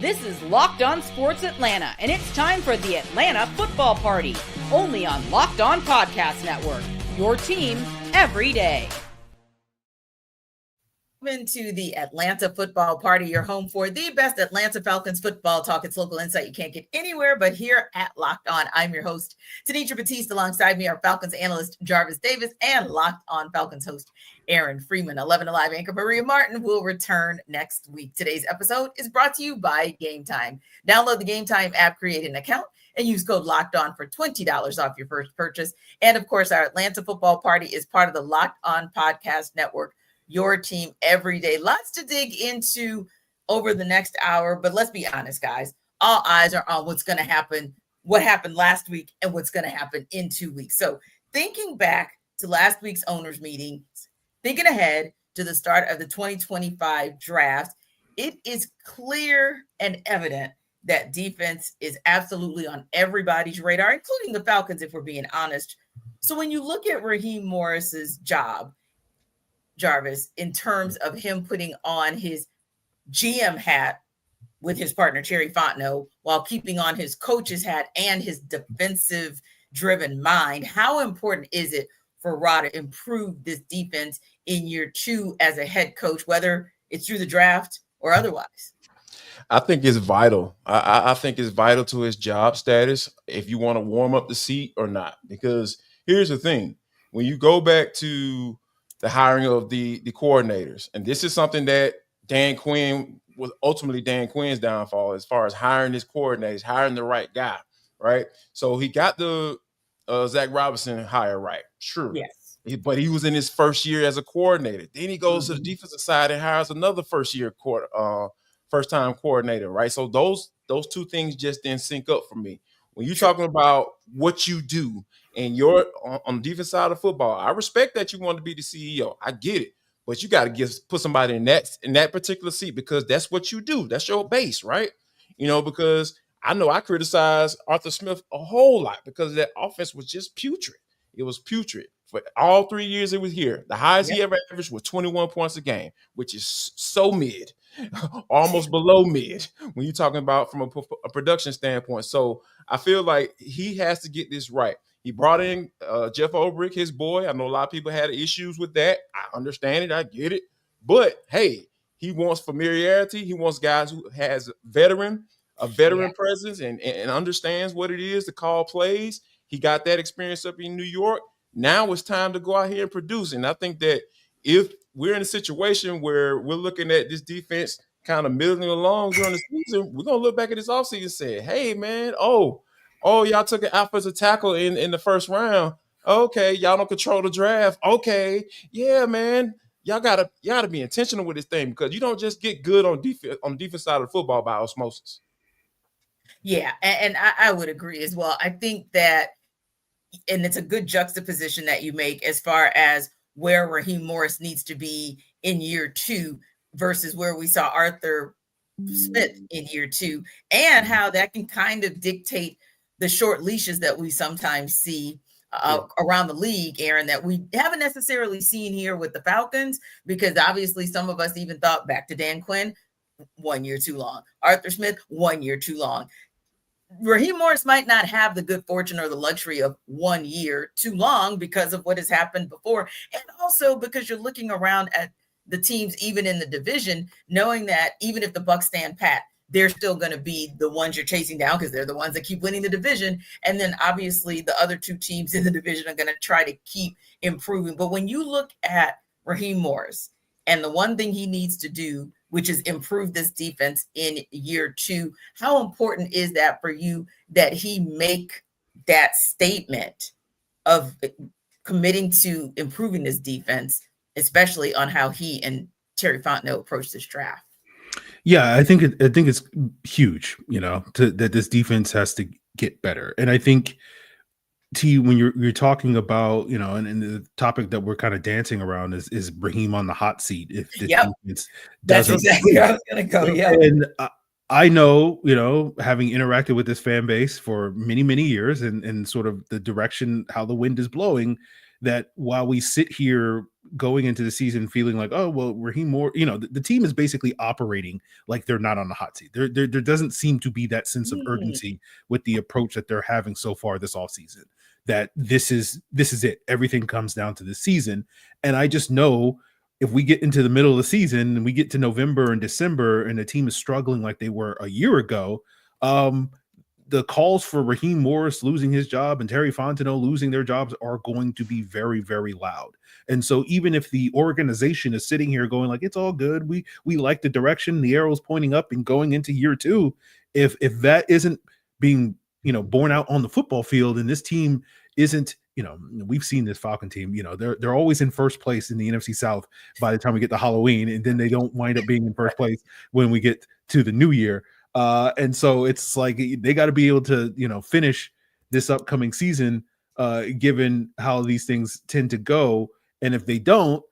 This is Locked On Sports Atlanta, and it's time for the Atlanta Football Party, only on Locked On Podcast Network. Your team every day. Welcome to the Atlanta Football Party, your home for the best Atlanta Falcons football talk. It's local insight you can't get anywhere but here at Locked On. I'm your host, Tenitra Batiste. Alongside me are Falcons analyst Jarvis Davis and Locked On Falcons host Aaron Freeman. 11 Alive anchor Maria Martin will return next week. Today's episode is brought to you by Gametime. Download the Gametime app, create an account, and use code Locked On for $20 off your first purchase. And of course, our Atlanta Football Party is part of the Locked On Podcast Network. Your team every day. Lots to dig into over the next hour, but let's be honest, guys. All eyes are on what's going to happen, what happened last week, and what's going to happen in 2 weeks. So thinking back to last week's owners meeting, thinking ahead to the start of the 2025 draft, it is clear and evident that defense is absolutely on everybody's radar, including the Falcons, if we're being honest. So when you look at Raheem Morris's job, Jarvis, in terms of him putting on his GM hat with his partner, Chewy while keeping on his coach's hat and his defensive-driven mind, how important is it for Ra to improve this defense in year two as a head coach, whether it's through the draft or otherwise? I think it's vital. I think it's vital to his job status if you want to warm up the seat or not. Because here's the thing. When you go back to the hiring of the coordinators. And this is something that Dan Quinn was ultimately Dan Quinn's downfall as far as hiring his coordinators, hiring the right guy, right? So he got the Zac Robinson hire right, sure. Yes. But he was in his first year as a coordinator. Then he goes to the defensive side and hires another first-time coordinator, right? So those two things just didn't sync up for me. When you're talking about what you do and you're on the defense side of football, I respect that you want to be the CEO. I get it. But you got to put somebody in that particular seat because that's what you do. That's your base, right? You know, because I know I criticized Arthur Smith a whole lot because that offense was just putrid. It was putrid. For all 3 years it was here, the highest he ever averaged was 21 points a game, which is so mid, almost below mid when you're talking about from a production standpoint. So I feel like he has to get this right. He brought in Jeff Ulbrich, his boy. I know a lot of people had issues with that. I understand it. I get it. But, hey, he wants familiarity. He wants guys who has a veteran presence and understands what it is to call plays. He got that experience up in New York. Now it's time to go out here and produce. And I think that if we're in a situation where we're looking at this defense kind of middling along during the season, we're going to look back at this offseason and say, hey, man, y'all took an offensive tackle in the first round. Okay, y'all don't control the draft. Okay, yeah, man, y'all gotta be intentional with this thing because you don't just get good on defense on the defense side of the football by osmosis. Yeah, and I would agree as well. I think that, and it's a good juxtaposition that you make as far as where Raheem Morris needs to be in year two versus where we saw Arthur Smith in year two, and how that can kind of dictate the short leashes that we sometimes see around the league, Aaron, that we haven't necessarily seen here with the Falcons, because obviously some of us even thought back to Dan Quinn, 1 year too long. Arthur Smith, 1 year too long. Raheem Morris might not have the good fortune or the luxury of 1 year too long because of what has happened before. And also because you're looking around at the teams, even in the division, knowing that even if the Bucs stand pat, they're still going to be the ones you're chasing down because they're the ones that keep winning the division. And then obviously the other two teams in the division are going to try to keep improving. But when you look at Raheem Morris and the one thing he needs to do, which is improve this defense in year two, how important is that for you that he make that statement of committing to improving this defense, especially on how he and Terry Fontenot approach this draft? Yeah, I think it's huge, that this defense has to get better. And I think when you're talking about, and the topic that we're kind of dancing around is Raheem on the hot seat. If the defense that's exactly where I was going to go. Yeah. And I know, having interacted with this fan base for many, many years and sort of the direction, how the wind is blowing, that while we sit here going into the season feeling like, oh, well, Raheem Morris, the team is basically operating like they're not on the hot seat. There doesn't seem to be that sense of urgency with the approach that they're having so far this offseason, that this is it. Everything comes down to this season. And I just know if we get into the middle of the season and we get to November and December and the team is struggling like they were a year ago, the calls for Raheem Morris losing his job and Terry Fontenot losing their jobs are going to be very, very loud. And so even if the organization is sitting here going like, it's all good, we like the direction, the arrow's pointing up and going into year two, if that isn't being, borne out on the football field, and this team isn't, we've seen this Falcon team, they're always in first place in the NFC South by the time we get to Halloween, and then they don't wind up being in first place when we get to the new year. And so it's like they got to be able to, finish this upcoming season, given how these things tend to go. And if they don't,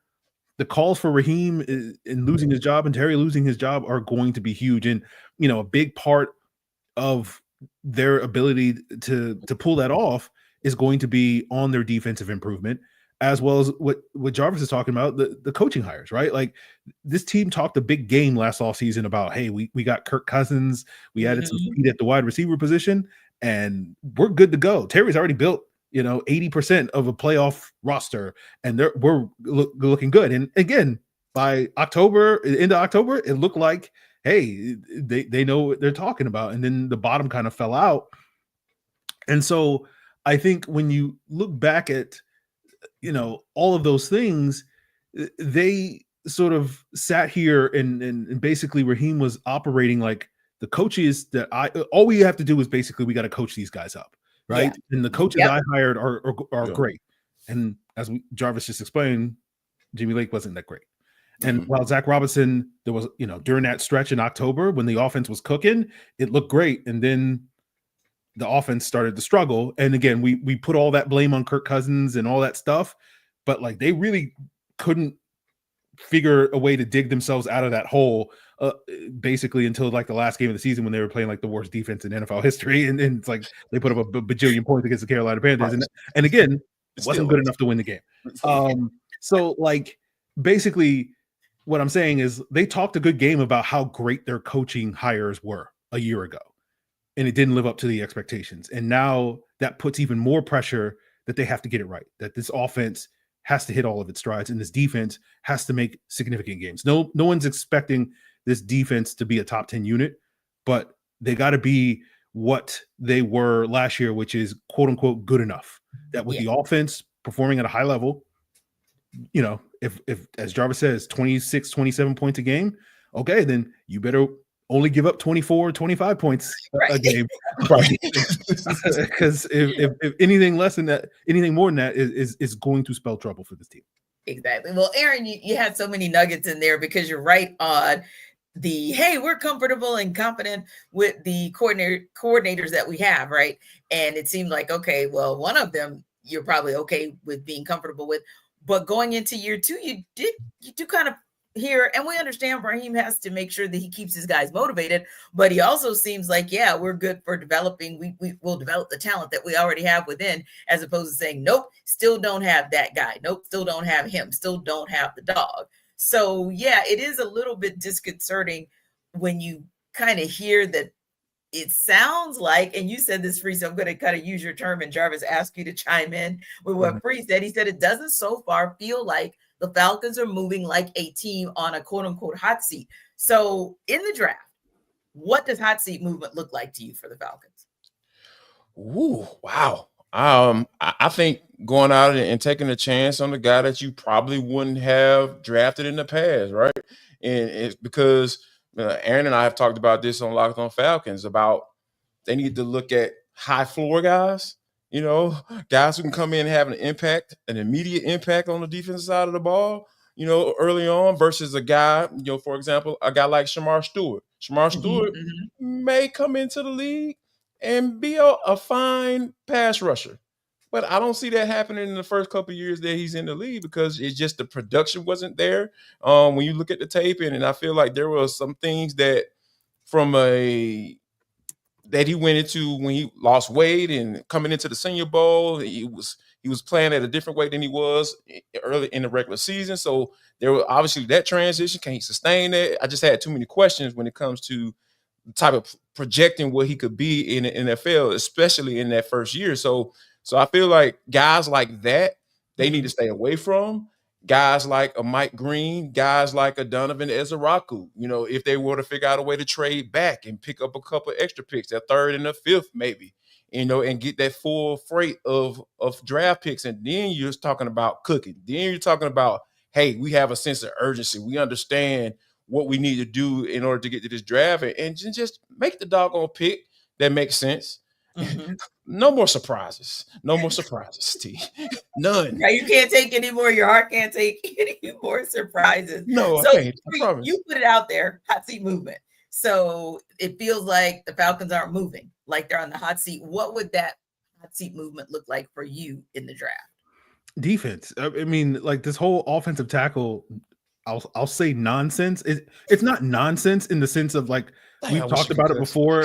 the calls for Raheem in losing his job and Terry losing his job are going to be huge. And, a big part of their ability to pull that off is going to be on their defensive improvement, as well as what Jarvis is talking about, the coaching hires, right? Like this team talked a big game last offseason about, hey, we got Kirk Cousins, we added some speed at the wide receiver position, and we're good to go. Terry's already built, 80% of a playoff roster, and we're looking good. And again, by into October, it looked like, hey, they know what they're talking about. And then the bottom kind of fell out. And so I think when you look back at, all of those things, they sort of sat here and basically Raheem was operating like the coaches that all we have to do is basically we got to coach these guys up, right? Yeah. And the coaches I hired are great. And as Jarvis just explained, Jimmy Lake wasn't that great. And while Zac Robinson, there was, during that stretch in October when the offense was cooking, it looked great. And then the offense started to struggle. And again, we put all that blame on Kirk Cousins and all that stuff, but like they really couldn't figure a way to dig themselves out of that hole basically until like the last game of the season when they were playing like the worst defense in NFL history. And it's like they put up a bajillion points against the Carolina Panthers. Right. And again, it wasn't good enough to win the game. So like basically what I'm saying is they talked a good game about how great their coaching hires were a year ago. And it didn't live up to the expectations. And now that puts even more pressure that they have to get it right, that this offense has to hit all of its strides and this defense has to make significant games. No one's expecting this defense to be a top 10 unit, but they got to be what they were last year, which is quote unquote good enough. That with the offense performing at a high level, if as Jarvis says, 26, 27 points a game, okay, then you better only give up 24, 25 points a game. Right. Because if anything less than that, anything more than that is going to spell trouble for this team. Exactly. Well, Aaron, you had so many nuggets in there because you're right on the, hey, we're comfortable and confident with the coordinators that we have, right? And it seemed like, okay, well, one of them you're probably okay with being comfortable with. But going into year two, you do kind of here, and we understand Raheem has to make sure that he keeps his guys motivated, but he also seems like, yeah, we're good for developing. We will develop the talent that we already have within, as opposed to saying, nope, still don't have that guy. Nope, still don't have him. Still don't have the dog. So yeah, it is a little bit disconcerting when you kind of hear that. It sounds like, and you said this, Free, so I'm going to kind of use your term, and Jarvis asked you to chime in with what Free said. He said it doesn't so far feel like the Falcons are moving like a team on a quote-unquote hot seat. So in the draft, what does hot seat movement look like to you for the Falcons? Ooh, wow. I think going out and taking a chance on the guy that you probably wouldn't have drafted in the past, right? And it's because Aaron and I have talked about this on Locked On Falcons about they need to look at high floor guys, guys who can come in and have an immediate impact on the defensive side of the ball, early on versus a guy, for example, a guy like Shamar Stewart. Shamar Stewart may come into the league and be a fine pass rusher. But I don't see that happening in the first couple of years that he's in the league because it's just the production wasn't there. When you look at the tape, and I feel like there were some things that he went into when he lost weight and coming into the Senior Bowl, he He was playing at a different way than he was early in the regular season. So there was obviously that transition. Can he sustain that? I just had too many questions when it comes to the type of projecting what he could be in the NFL, especially in that first year. So I feel like guys like that, they need to stay away from. Guys like a Mike Green, guys like a Donovan Ezeiruaku, if they were to figure out a way to trade back and pick up a couple extra picks, that third and the fifth maybe, and get that full freight of draft picks. And then you're talking about cooking. Then you're talking about, hey, we have a sense of urgency. We understand what we need to do in order to get to this draft, and just make the doggone pick that makes sense. No more surprises. No more surprises, T. None. Yeah, you can't take any more. Your heart can't take any more surprises. No, so I can't. I promise. You put it out there, hot seat movement. So it feels like the Falcons aren't moving, like they're on the hot seat. What would that hot seat movement look like for you in the draft? Defense. I mean, like this whole offensive tackle, I'll say nonsense. It's not nonsense in the sense of like we've talked about it before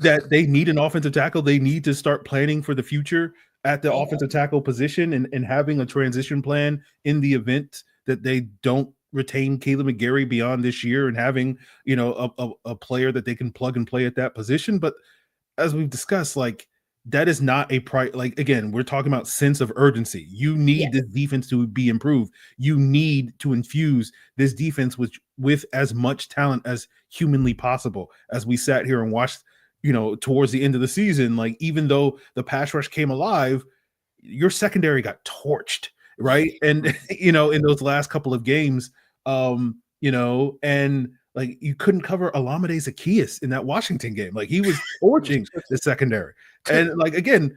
that they need an offensive tackle. They need to start planning for the future at the offensive tackle position and having a transition plan in the event that they don't retain Caleb McGarry beyond this year, and having a player that they can plug and play at that position. But as we've discussed, like that is not a like, again, we're talking about sense of urgency. You need this defense to be improved. You need to infuse this defense with as much talent as humanly possible. As we sat here and watched, towards the end of the season, like even though the pass rush came alive, your secondary got torched, right? And in those last couple of games, and like you couldn't cover Olamide Zaccheaus in that Washington game. Like he was torching the secondary. And like, again,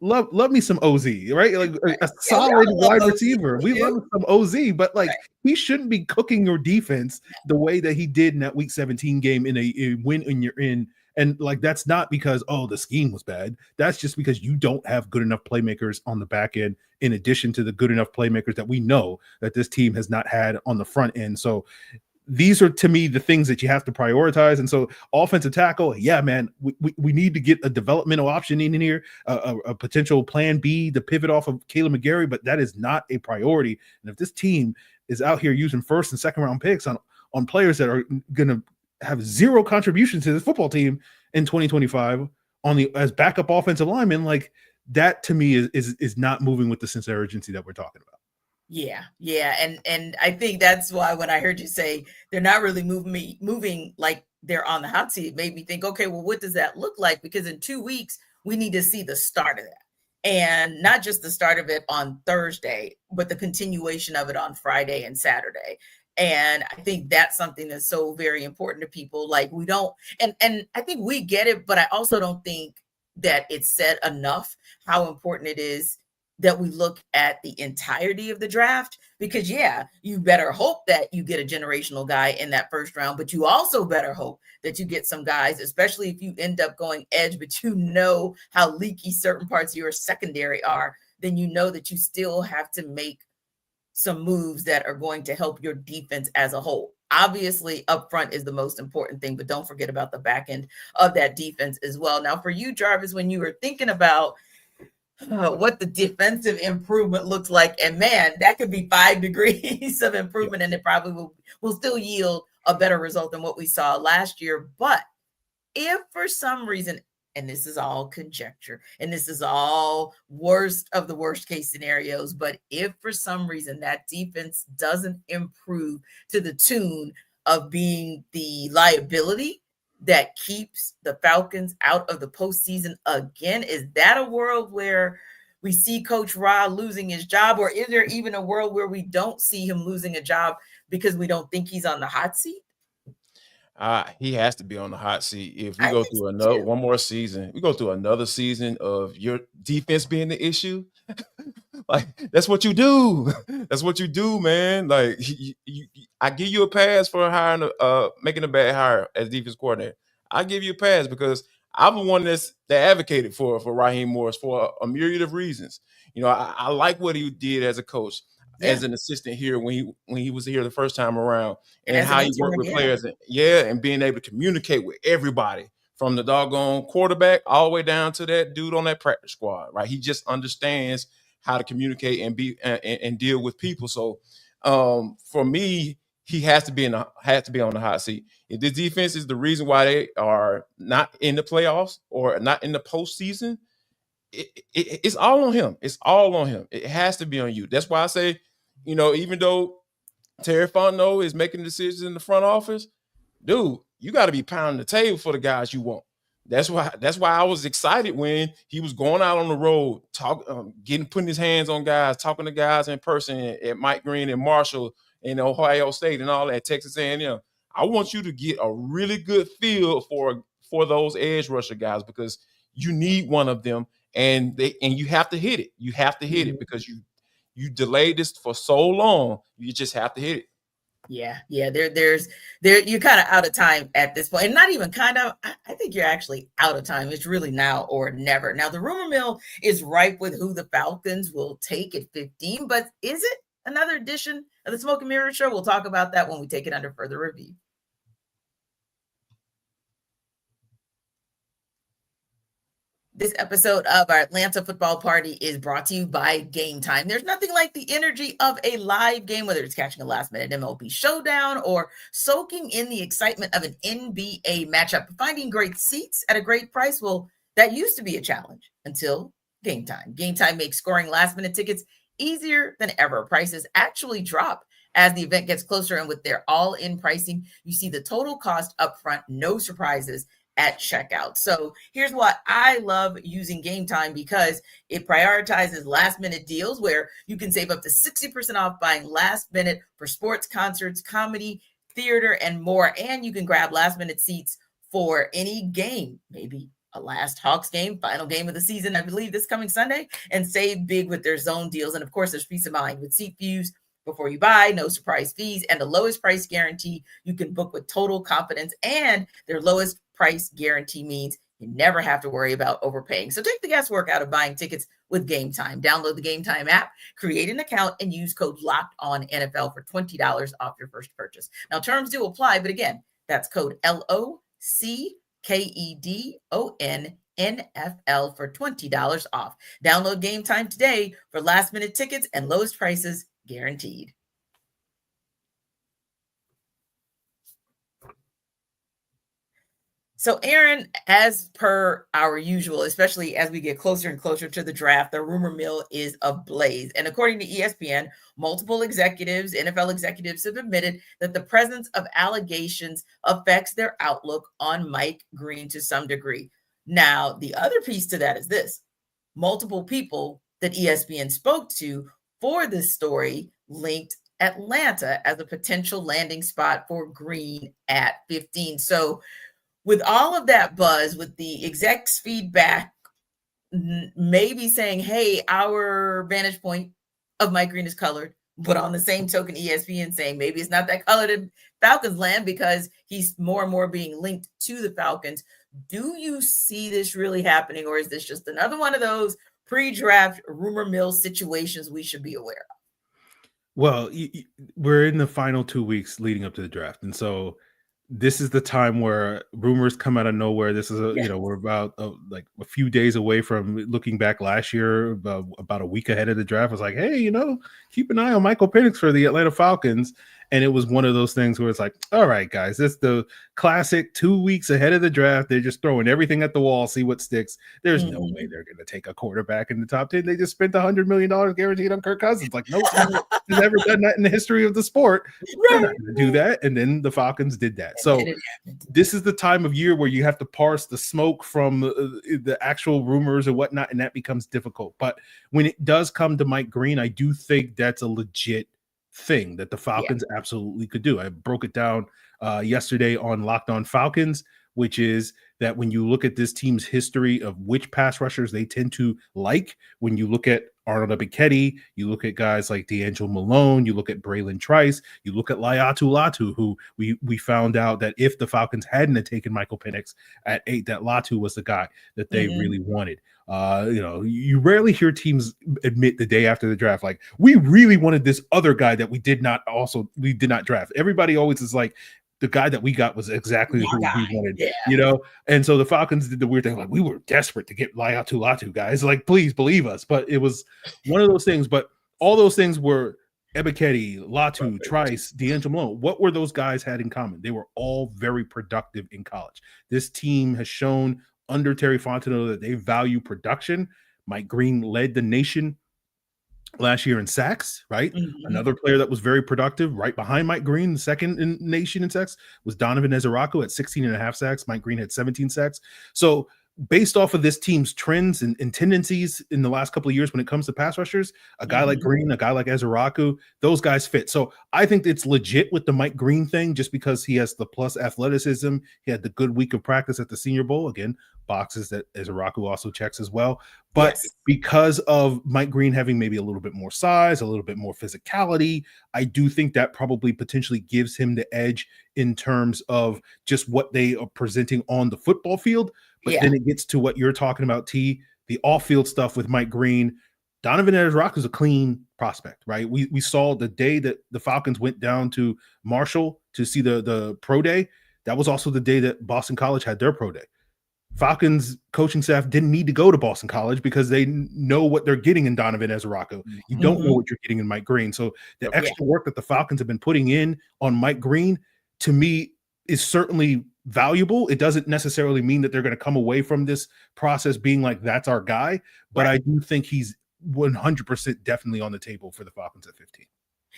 love me some OZ, right? Like a solid wide receiver. We love some OZ, but like he shouldn't be cooking your defense the way that he did in that Week 17 game in a win in your in. And like that's not because the scheme was bad. That's just because you don't have good enough playmakers on the back end, in addition to the good enough playmakers that we know that this team has not had on the front end. So these are, to me, the things that you have to prioritize. And so offensive tackle, yeah, man, we need to get a developmental option in here, a potential plan B to pivot off of Caleb McGarry, but that is not a priority. And if this team is out here using first and second round picks on players that are going to have zero contribution to this football team in 2025 as backup offensive linemen, like that to me is not moving with the sense of urgency that we're talking about. Yeah. And I think that's why when I heard you say they're not really moving like they're on the hot seat, it made me think, okay, well, what does that look like? Because in 2 weeks, we need to see the start of that. And not just the start of it on Thursday, but the continuation of it on Friday and Saturday. And I think that's something that's so very important to people. Like we don't, and I think we get it, but I also don't think that it's said enough how important it is that we look at the entirety of the draft, because you better hope that you get a generational guy in that first round, but you also better hope that you get some guys, especially if you end up going edge, but how leaky certain parts of your secondary are, then that you still have to make some moves that are going to help your defense as a whole. Obviously, up front is the most important thing, but don't forget about the back end of that defense as well. Now, for you, Jarvis, when you were thinking about what the defensive improvement looks like, and man, that could be 5 degrees of improvement, and it probably will still yield a better result than what we saw last year. But if for some reason, and this is all conjecture, and this is all worst of the worst case scenarios, but if for some reason that defense doesn't improve to the tune of being the liability that keeps the Falcons out of the postseason again, is that a world where we see Coach Ra losing his job? Or is there even a world where we don't see him losing a job because we don't think he's on the hot seat? He has to be on the hot seat. If we go through one more season, we go through another season of your defense being the issue. Like that's what you do. That's what you do, man. Like I give you a pass for making a bad hire as defense coordinator. I give you a pass because I'm the one that advocated for Raheem Morris for a myriad of reasons. I like what he did as a coach, as an assistant here when he was here the first time around, and how he worked with players, and being able to communicate with everybody from the doggone quarterback all the way down to that dude on that practice squad, right? He just understands how to communicate and be and deal with people. So for me, he has to be on the hot seat. If this defense is the reason why they are not in the playoffs or not in the postseason, it's all on him. It's all on him. It has to be on you. That's why I say, even though Terry Fontenot is making decisions in the front office, dude, you got to be pounding the table for the guys you want. That's why I was excited when he was going out on the road, putting his hands on guys, talking to guys in person at Mike Green and Marshall and Ohio State and all that, Texas A&M. I want you to get a really good feel for those edge rusher guys, because you need one of them, and you have to hit it. You have to hit it because you delayed this for so long. You just have to hit it. Yeah. You're kind of out of time at this point, and not even kind of. I think you're actually out of time. It's really now or never. Now the rumor mill is ripe with who the Falcons will take at 15, but is it another edition of the Smoke and Mirror Show? We'll talk about that when we take it under further review. This episode of our Atlanta Football Party is brought to you by Gametime. There's nothing like the energy of a live game, whether it's catching a last-minute MLB showdown or soaking in the excitement of an NBA matchup. Finding great seats at a great price, well, that used to be a challenge until Gametime. Gametime makes scoring last-minute tickets easier than ever. Prices actually drop as the event gets closer, and with their all-in pricing, you see the total cost upfront, no surprises at checkout. So here's what I love using Gametime, because it prioritizes last minute deals where you can save up to 60% off buying last minute for sports, concerts, comedy, theater, and more. And you can grab last minute seats for any game, maybe a last Hawks game, final game of the season, I believe this coming Sunday, and save big with their zone deals. And of course, there's peace of mind with seat views before you buy, no surprise fees, and the lowest price guarantee. You can book with total confidence, and their lowest price guarantee means you never have to worry about overpaying. So take the guesswork out of buying tickets with Gametime. Download the Gametime app, create an account, and use code LOCKEDONNFL for $20 off your first purchase. Now, terms do apply, but again, that's code LOCKEDONNFL for $20 off. Download Gametime today for last-minute tickets and lowest prices guaranteed. So, Aaron, as per our usual, especially as we get closer and closer to the draft, the rumor mill is ablaze. And according to ESPN, multiple executives, NFL executives, have admitted that the presence of allegations affects their outlook on Mike Green to some degree. Now, the other piece to that is this. Multiple people that ESPN spoke to for this story linked Atlanta as a potential landing spot for Green at 15. So, with all of that buzz, with the execs' feedback, maybe saying, hey, our vantage point of Mike Green is colored, but on the same token, ESPN saying maybe it's not that colored in Falcons land because he's more and more being linked to the Falcons. Do you see this really happening, or is this just another one of those pre-draft rumor mill situations we should be aware of? Well, we're in the final 2 weeks leading up to the draft. And so this is the time where rumors come out of nowhere. This is we're about like a few days away from looking back last year, about a week ahead of the draft. I was like, hey, keep an eye on Michael Penix for the Atlanta Falcons. And it was one of those things where it's like, all right, guys, this is the classic 2 weeks ahead of the draft. They're just throwing everything at the wall, see what sticks. There's no way they're going to take a quarterback in the top 10. They just spent $100 million guaranteed on Kirk Cousins. Like, no team has ever done that in the history of the sport. They're not going to do that. And then the Falcons did that. So this is the time of year where you have to parse the smoke from the actual rumors and whatnot, and that becomes difficult. But when it does come to Mike Green, I do think that's a legit thing that the Falcons absolutely could do. I broke it down yesterday on Locked On Falcons, which is that when you look at this team's history of which pass rushers they tend to like, when you look at Arnold Ebiketie, you look at guys like D'Angelo Malone, you look at Braylon Trice, you look at Laiatu Latu, who we found out that if the Falcons hadn't taken Michael Penix at 8, that Latu was the guy that they really wanted. You rarely hear teams admit the day after the draft, like, we really wanted this other guy that we did not draft. Everybody always is like, the guy that we got was exactly My who guy. we wanted, Yeah. you know? And so the Falcons did the weird thing, like, we were desperate to get Latu, guys. Like, please believe us. But it was one of those things. But all those things were Ebiketie, Latu, Trice, D'Angelo Malone. What were those guys had in common? They were all very productive in college. This team has shown under Terry Fontenot that they value production. Mike Green led the nation last year in sacks, right? Mm-hmm. Another player that was very productive right behind Mike Green, the second in nation in sacks, was Donovan Ezeiruaku at 16 and a half sacks. Mike Green had 17 sacks. So based off of this team's trends and tendencies in the last couple of years when it comes to pass rushers, a guy like Green, a guy like Ezeiruaku, those guys fit. So I think it's legit with the Mike Green thing just because he has the plus athleticism. He had the good week of practice at the Senior Bowl. Again, boxes that Ezeiruaku also checks as well. But because of Mike Green having maybe a little bit more size, a little bit more physicality, I do think that probably potentially gives him the edge in terms of just what they are presenting on the football field. But then it gets to what you're talking about, T, the off-field stuff with Mike Green. Donovan Ezeiruaku is a clean prospect, right? We saw the day that the Falcons went down to Marshall to see the pro day. That was also the day that Boston College had their pro day. Falcons coaching staff didn't need to go to Boston College because they know what they're getting in Donovan Ezeiruaku. You don't know what you're getting in Mike Green. So the extra work that the Falcons have been putting in on Mike Green, to me, is certainly valuable. It doesn't necessarily mean that they're going to come away from this process being like, that's our guy. But I do think he's 100% definitely on the table for the Falcons at 15.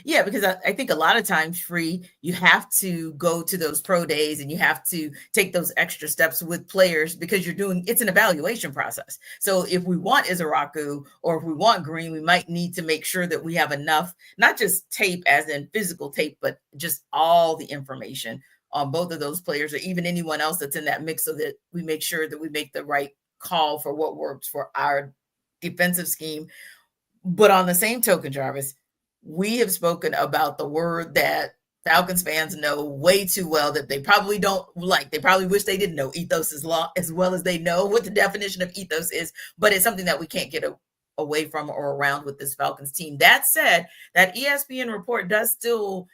Yeah, because I think a lot of times, you have to go to those pro days and you have to take those extra steps with players because it's an evaluation process. So if we want Ezeiruaku or if we want Green, we might need to make sure that we have enough, not just tape as in physical tape, but just all the information on both of those players or even anyone else that's in that mix so that we make sure that we make the right call for what works for our defensive scheme. But on the same token, Jarvis, we have spoken about the word that Falcons fans know way too well that they probably don't like. They probably wish they didn't know ethos as well as they know what the definition of ethos is, but it's something that we can't get away from or around with this Falcons team. That said, that ESPN report does still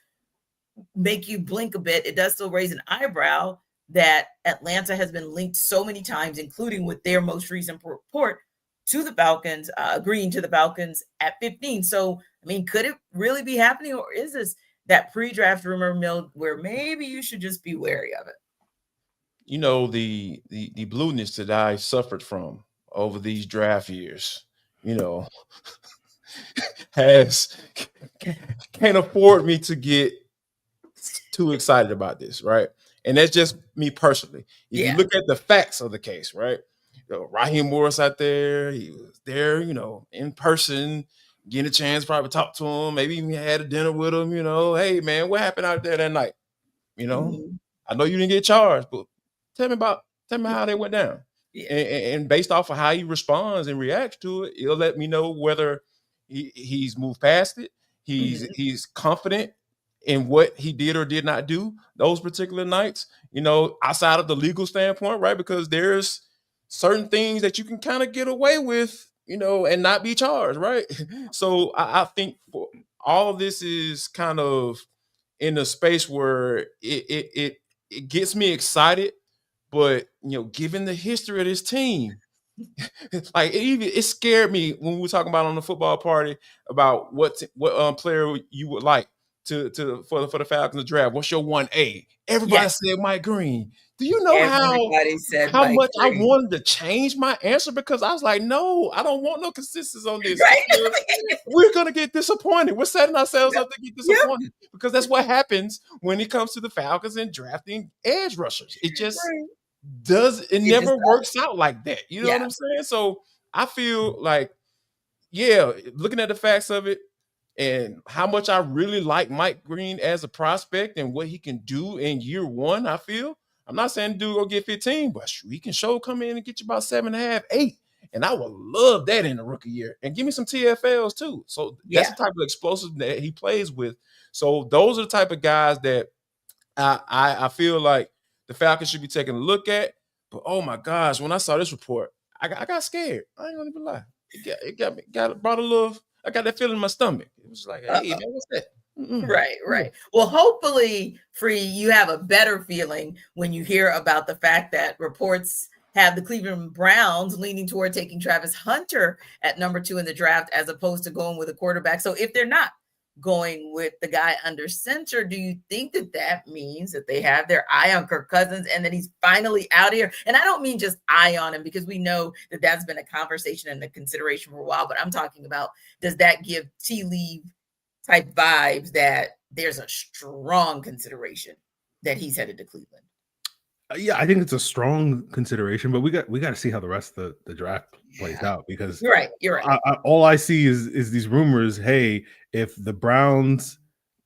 make you blink a bit. It does still raise an eyebrow that Atlanta has been linked so many times, including with their most recent report to the Falcons, agreeing to the Falcons at 15. So, I mean, could it really be happening, or is this that pre-draft rumor mill where maybe you should just be wary of it? You know, the blueness that I suffered from over these draft years, you know, can't afford me to get too excited about this, right? And that's just me personally. If you look at the facts of the case, right? Raheem Morris out there, he was there, in person, getting a chance to probably talk to him, maybe even had a dinner with him, hey man, what happened out there that night? I know you didn't get charged, but tell me how they went down. And based off of how he responds and reacts to it, it'll let me know whether he's moved past it. He's confident in what he did or did not do those particular nights, outside of the legal standpoint, right? Because there's certain things that you can kind of get away with, and not be charged, right? So I think for all of this is kind of in a space where it gets me excited, but given the history of this team, like it scared me when we were talking about on the football party about what player you would like for the Falcons draft. What's your 1A? Everybody said Mike Green. Do you know how much I wanted to change my answer? Because I was like, no, I don't want no consistency on this. Right? We're going to get disappointed. We're setting ourselves up to get disappointed because that's what happens when it comes to the Falcons and drafting edge rushers. It just never works out like that. You know what I'm saying? So I feel like, looking at the facts of it, and how much I really like Mike Green as a prospect and what he can do in year one, I feel. I'm not saying the dude go get 15, but he can come in and get you about 7.5, 8. And I would love that in the rookie year. And give me some TFLs too. So that's the type of explosive that he plays with. So those are the type of guys that I feel like the Falcons should be taking a look at. But oh my gosh, when I saw this report, I got scared. I ain't gonna even lie. It brought a little. I got that feeling in my stomach. It was like, hey, man, what's that? Right. Well, hopefully, Free, you have a better feeling when you hear about the fact that reports have the Cleveland Browns leaning toward taking Travis Hunter at number 2 in the draft, as opposed to going with a quarterback. So if they're not going with the guy under center, do you think that that means that they have their eye on Kirk Cousins and that he's finally out here? And I don't mean just eye on him, because we know that that's been a conversation and a consideration for a while, but I'm talking about, does that give tea leaf type vibes that there's a strong consideration that he's headed to Cleveland? Yeah, I think it's a strong consideration, but we got to see how the rest of the draft plays out, because You're right. All I see is these rumors. Hey, if the Browns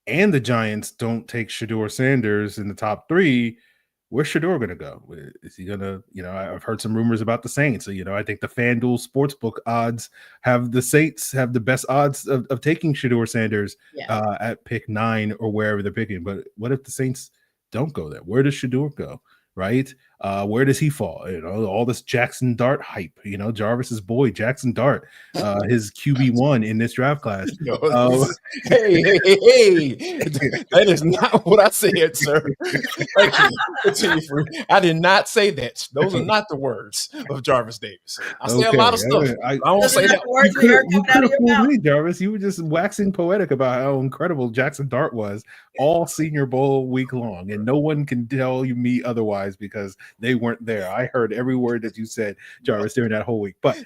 and the Giants don't take Shedeur Sanders in the top 3, where's Shedeur going to go? Is he going to, I've heard some rumors about the Saints. So, I think the FanDuel Sportsbook odds have the Saints have the best odds of taking Shedeur Sanders at pick 9 or wherever they're picking. But what if the Saints don't go there? Where does Shedeur go? Right? Where does he fall? All this Jackson Dart hype, Jarvis's boy, Jackson Dart, his QB1 in this draft class. Hey, that is not what I said, sir. I did not say that. Those are not the words of Jarvis Davis. I say a lot of stuff. I won't say that. You could have fooled me, Jarvis. You were just waxing poetic about how incredible Jackson Dart was all Senior Bowl week long, and no one can tell me otherwise, because they weren't there. I heard every word that you said, Jarvis, during that whole week. But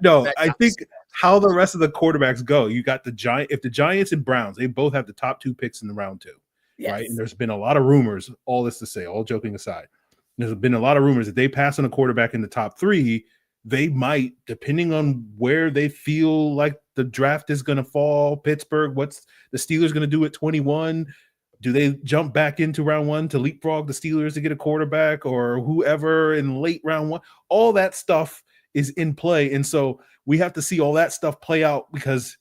no, I think how the rest of the quarterbacks go. You got the Giants and Browns, they both have the top 2 picks in the round 2, right? And there's been a lot of rumors, all this to say, all joking aside, there's been a lot of rumors that they pass on a quarterback in the top 3, they might, depending on where they feel like the draft is going to fall. Pittsburgh, what's the Steelers going to do at 21? Do they jump back into round 1 to leapfrog the Steelers to get a quarterback, or whoever in late round 1? All that stuff is in play. And so we have to see all that stuff play out, because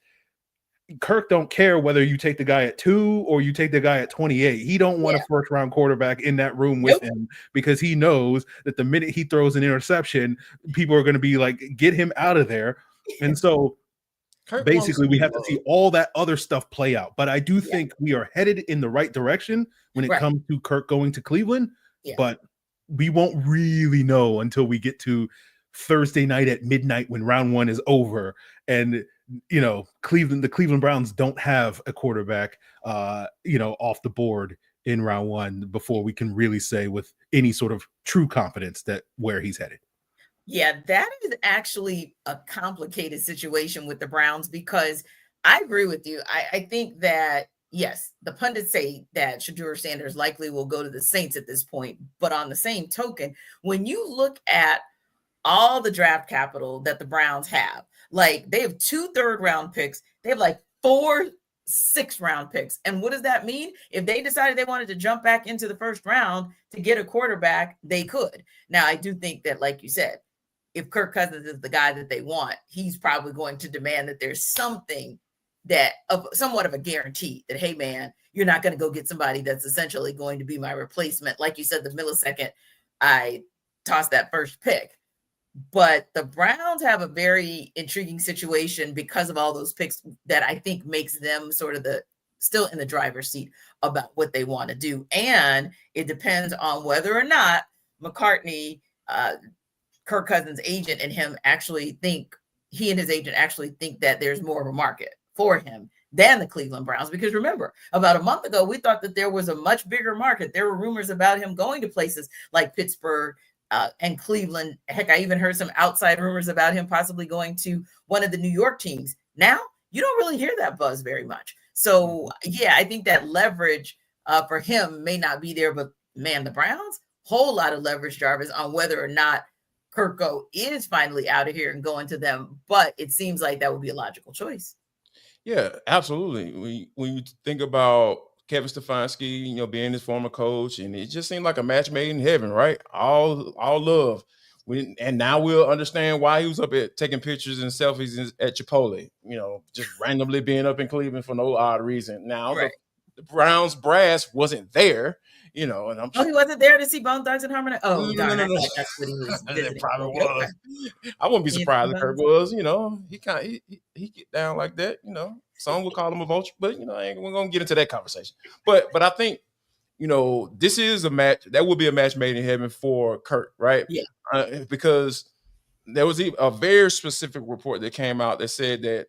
Kirk don't care whether you take the guy at 2 or you take the guy at 28. He don't want a first round quarterback in that room with him, because he knows that the minute he throws an interception, people are going to be like, get him out of there. And so basically we have to see all that other stuff play out. But I do think we are headed in the right direction when it comes to Kirk going to Cleveland. But we won't really know until we get to Thursday night at midnight, when round 1 is over, and the Cleveland Browns don't have a quarterback off the board in round 1 before we can really say with any sort of true confidence that where he's headed. Yeah, that is actually a complicated situation with the Browns, because I agree with you. I think that, yes, the pundits say that Shedeur Sanders likely will go to the Saints at this point. But on the same token, when you look at all the draft capital that the Browns have, like, they have 2 third-round picks. They have like 4 6th-round picks. And what does that mean? If they decided they wanted to jump back into the first round to get a quarterback, they could. Now, I do think that, like you said, if Kirk Cousins is the guy that they want, he's probably going to demand that there's something that somewhat of a guarantee that, hey, man, you're not going to go get somebody that's essentially going to be my replacement. Like you said, the millisecond I tossed that first pick. But the Browns have a very intriguing situation because of all those picks that I think makes them sort of still in the driver's seat about what they want to do. And it depends on whether or not McCartney, Kirk Cousins' agent, and him actually think, he and his agent actually think that there's more of a market for him than the Cleveland Browns. Because remember, about a month ago, we thought that there was a much bigger market. There were rumors about him going to places like Pittsburgh and Cleveland. Heck, I even heard some outside rumors about him possibly going to one of the New York teams. Now, you don't really hear that buzz very much. So, yeah, I think that leverage for him may not be there. But, man, the Browns, whole lot of leverage, Jarvis, on whether or not Kirko is finally out of here and going to them. But it seems like that would be a logical choice. Yeah, absolutely. When you think about Kevin Stefanski, being his former coach, and it just seemed like a match made in heaven, right? All love. And now we'll understand why he was up at taking pictures and selfies at Chipotle, just randomly being up in Cleveland for no odd reason. Now, the Browns brass wasn't there, and I'm he wasn't there to see Bone Thugs and Harmony. Oh, no. That's what he was. It probably was. I wouldn't be surprised if Kirk was. He get down like that. Some would call him a vulture, but we're gonna get into that conversation. But I think this is a match that will be a match made in heaven for Kirk, right? Yeah. Because there was a very specific report that came out that said that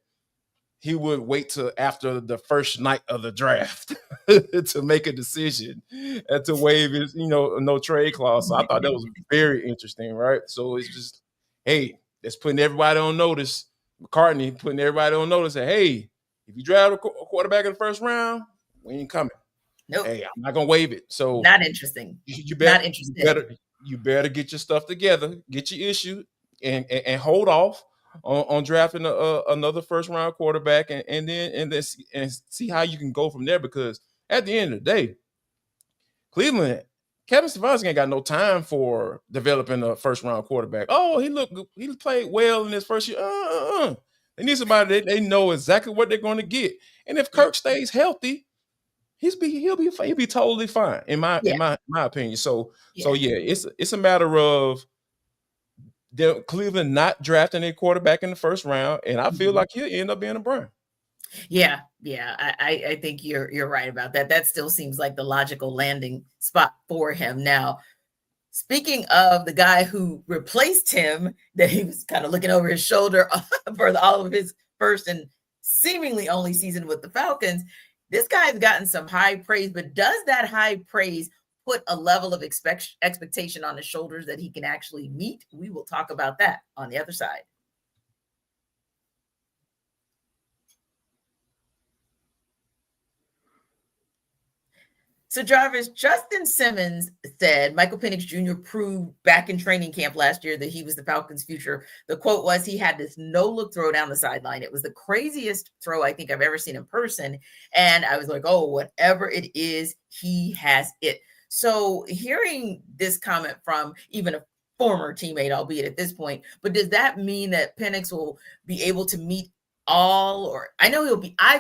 he would wait till after the first night of the draft to make a decision and to waive his, no trade clause. So I thought that was very interesting, right? So it's just, hey, that's putting everybody on notice. McCartney putting everybody on notice that, hey, if you draft a quarterback in the first round, we ain't coming. Nope. Hey, I'm not gonna waive it. So not interesting. Not interested. You better get your stuff together, get your issue, and hold off on drafting another first round quarterback, and then see how you can go from there. Because at the end of the day, Cleveland, Kevin Stefanski ain't got no time for developing a first round quarterback. Oh, he played well in his first year. They need somebody that they know exactly what they're going to get. And if Kirk stays healthy, he'll be totally fine in my opinion. So it's a matter of Cleveland not drafting a quarterback in the first round, and I feel like he'll end up being a Brown. Yeah. I think you're right about that. That still seems like the logical landing spot for him. Now, speaking of the guy who replaced him, that he was kind of looking over his shoulder for all of his first and seemingly only season with the Falcons, this guy's gotten some high praise, but does that high praise put a level of expectation on his shoulders that he can actually meet? We will talk about that on the other side. So Jarvis, Justin Simmons said Michael Penix Jr. proved back in training camp last year that he was the Falcons' future. The quote was, he had this no-look throw down the sideline. It was the craziest throw I think I've ever seen in person. And I was like, oh, whatever it is, he has it. So hearing this comment from even a former teammate, albeit at this point, but does that mean that Penix will be able to meet all, or I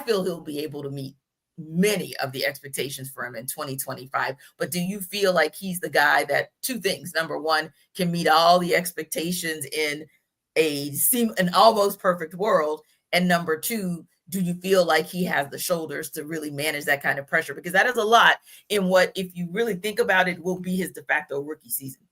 feel he'll be able to meet many of the expectations for him in 2025, but do you feel like he's the guy that, two things, number one, can meet all the expectations in an almost perfect world, and number two, do you feel like he has the shoulders to really manage that kind of pressure? Because that is a lot in what, if you really think about it, will be his de facto rookie season.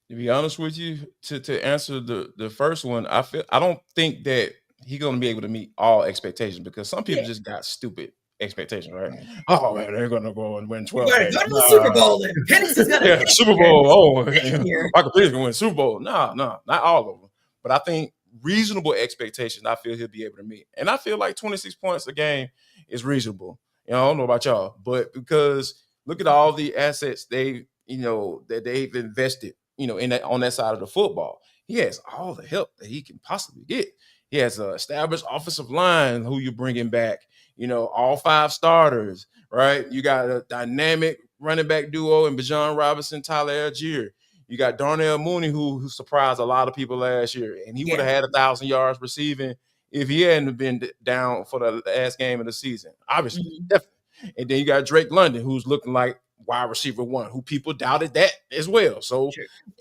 To be honest with you, to answer the first one, I don't think that he's going to be able to meet all expectations, because some people just got stupid expectation, right? Oh man, they're gonna go and win 12. Go to the Super Bowl, and Penix is gonna Super Bowl. Oh, Michael Penix gonna win Super Bowl. No, not all of them. But I think reasonable expectations, I feel he'll be able to meet. And I feel like 26 points a game is reasonable. I don't know about y'all, but because look at all the assets that they've invested, in that, on that side of the football. He has all the help that he can possibly get. He has an established offensive line who you're bringing back. All 5 starters, right? You got a dynamic running back duo in Bijan Robinson, Tyler Algier. You got Darnell Mooney, who surprised a lot of people last year, and he would have had 1,000 yards receiving if he hadn't been down for the last game of the season. Obviously, definitely. And then you got Drake London, who's looking like wide receiver 1, who people doubted that as well. So,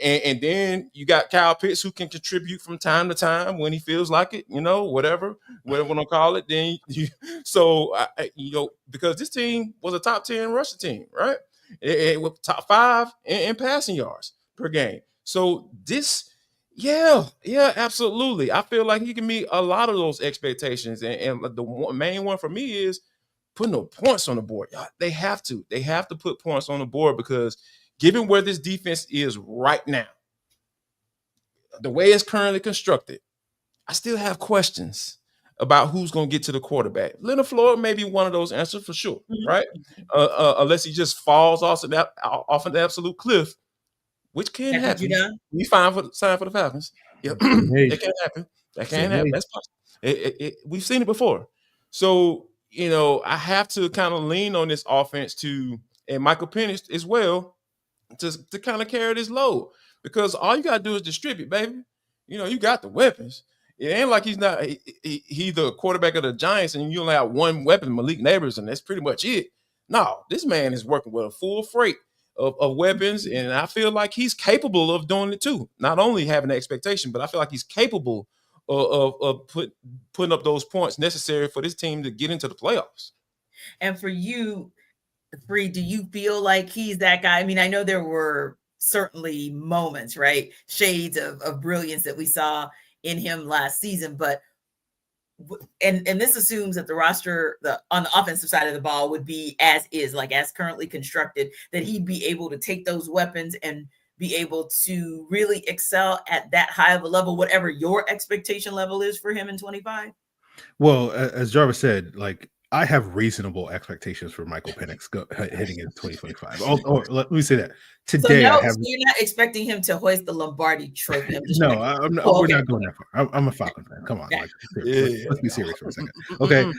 and then you got Kyle Pitts, who can contribute from time to time when he feels like it, whatever we'll call it. Then because this team was a top 10 rushing team, right? It was top 5 in passing yards per game. So this, absolutely. I feel like he can meet a lot of those expectations. And the main one for me is put no points on the board. They have to put points on the board, because given where this defense is right now, the way it's currently constructed, I still have questions about who's going to get to the quarterback. Leonard Floyd may be one of those answers for sure, right? Unless he just falls off an absolute cliff, which can happen. We sign for the Falcons. Yep. It can happen. That can happen. That's possible. We've seen it before. So, I have to kind of lean on this offense and Michael Penix as well to kind of carry this load, because all you got to do is distribute, baby. You got the weapons. It ain't like he's the quarterback of the Giants and you only have one weapon, Malik Neighbors, and that's pretty much it. No, this man is working with a full freight of weapons, and I feel like he's capable of doing it too. Not only having the expectation, but I feel like he's capable of putting up those points necessary for this team to get into the playoffs. And for you, Free, do you feel like he's that guy? I mean, I know there were certainly moments, right? Shades of brilliance that we saw in him last season, but and this assumes that the roster on the offensive side of the ball would be as is, like as currently constructed, that he'd be able to take those weapons and be able to really excel at that high of a level, whatever your expectation level is for him in 25. Well, as Jarvis said, like, I have reasonable expectations for Michael Penix heading into 2025. Or let me say that today. So you're not expecting him to hoist the Lombardi Trophy? I'm not. We're not going that far. I'm a Falcon fan. Come on, like, let's be serious for a second. Okay.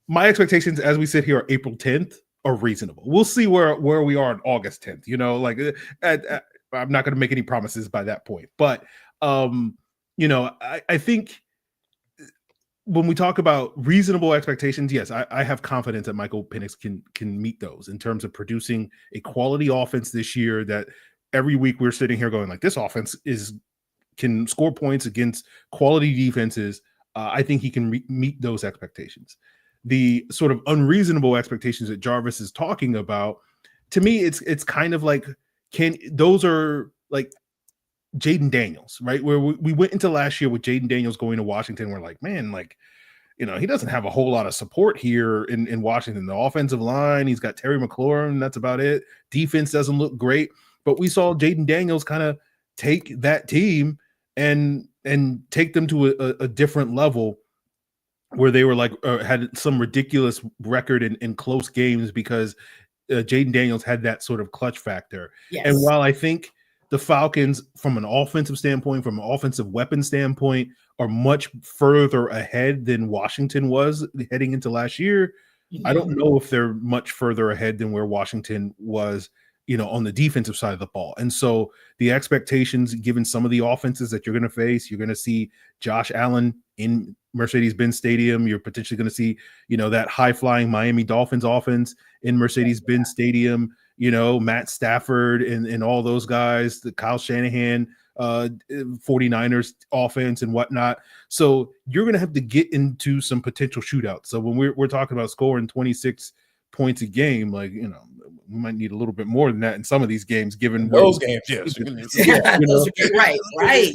My expectations as we sit here on April 10th are reasonable. We'll see where we are on August 10th. I'm not going to make any promises by that point, but I think when we talk about reasonable expectations, yes, I have confidence that Michael Penix can meet those in terms of producing a quality offense this year. That every week we're sitting here going like, this offense can score points against quality defenses. I think he can meet those expectations. The sort of unreasonable expectations that Jarvis is talking about, to me, it's kind of like, those are like Jaden Daniels, right? Where we went into last year with Jaden Daniels going to Washington. We're like, man, like, he doesn't have a whole lot of support here in Washington. The offensive line, he's got Terry McLaurin. That's about it. Defense doesn't look great. But we saw Jaden Daniels kind of take that team and take them to a different level where they were like, had some ridiculous record in close games because Jaden Daniels had that sort of clutch factor. Yes. And while I think the Falcons, from an offensive standpoint, from an offensive weapon standpoint, are much further ahead than Washington was heading into last year, I don't know if they're much further ahead than where Washington was, on the defensive side of the ball. And so the expectations, given some of the offenses that you're going to face, you're going to see Josh Allen in Mercedes-Benz Stadium. You're potentially going to see, that high-flying Miami Dolphins offense in Mercedes-Benz Stadium. Matt Stafford and all those guys, the Kyle Shanahan 49ers offense and whatnot. So you're going to have to get into some potential shootouts. So when we're talking about scoring 26 points a game, like, we might need a little bit more than that in some of these games, given those games. Yes. Right.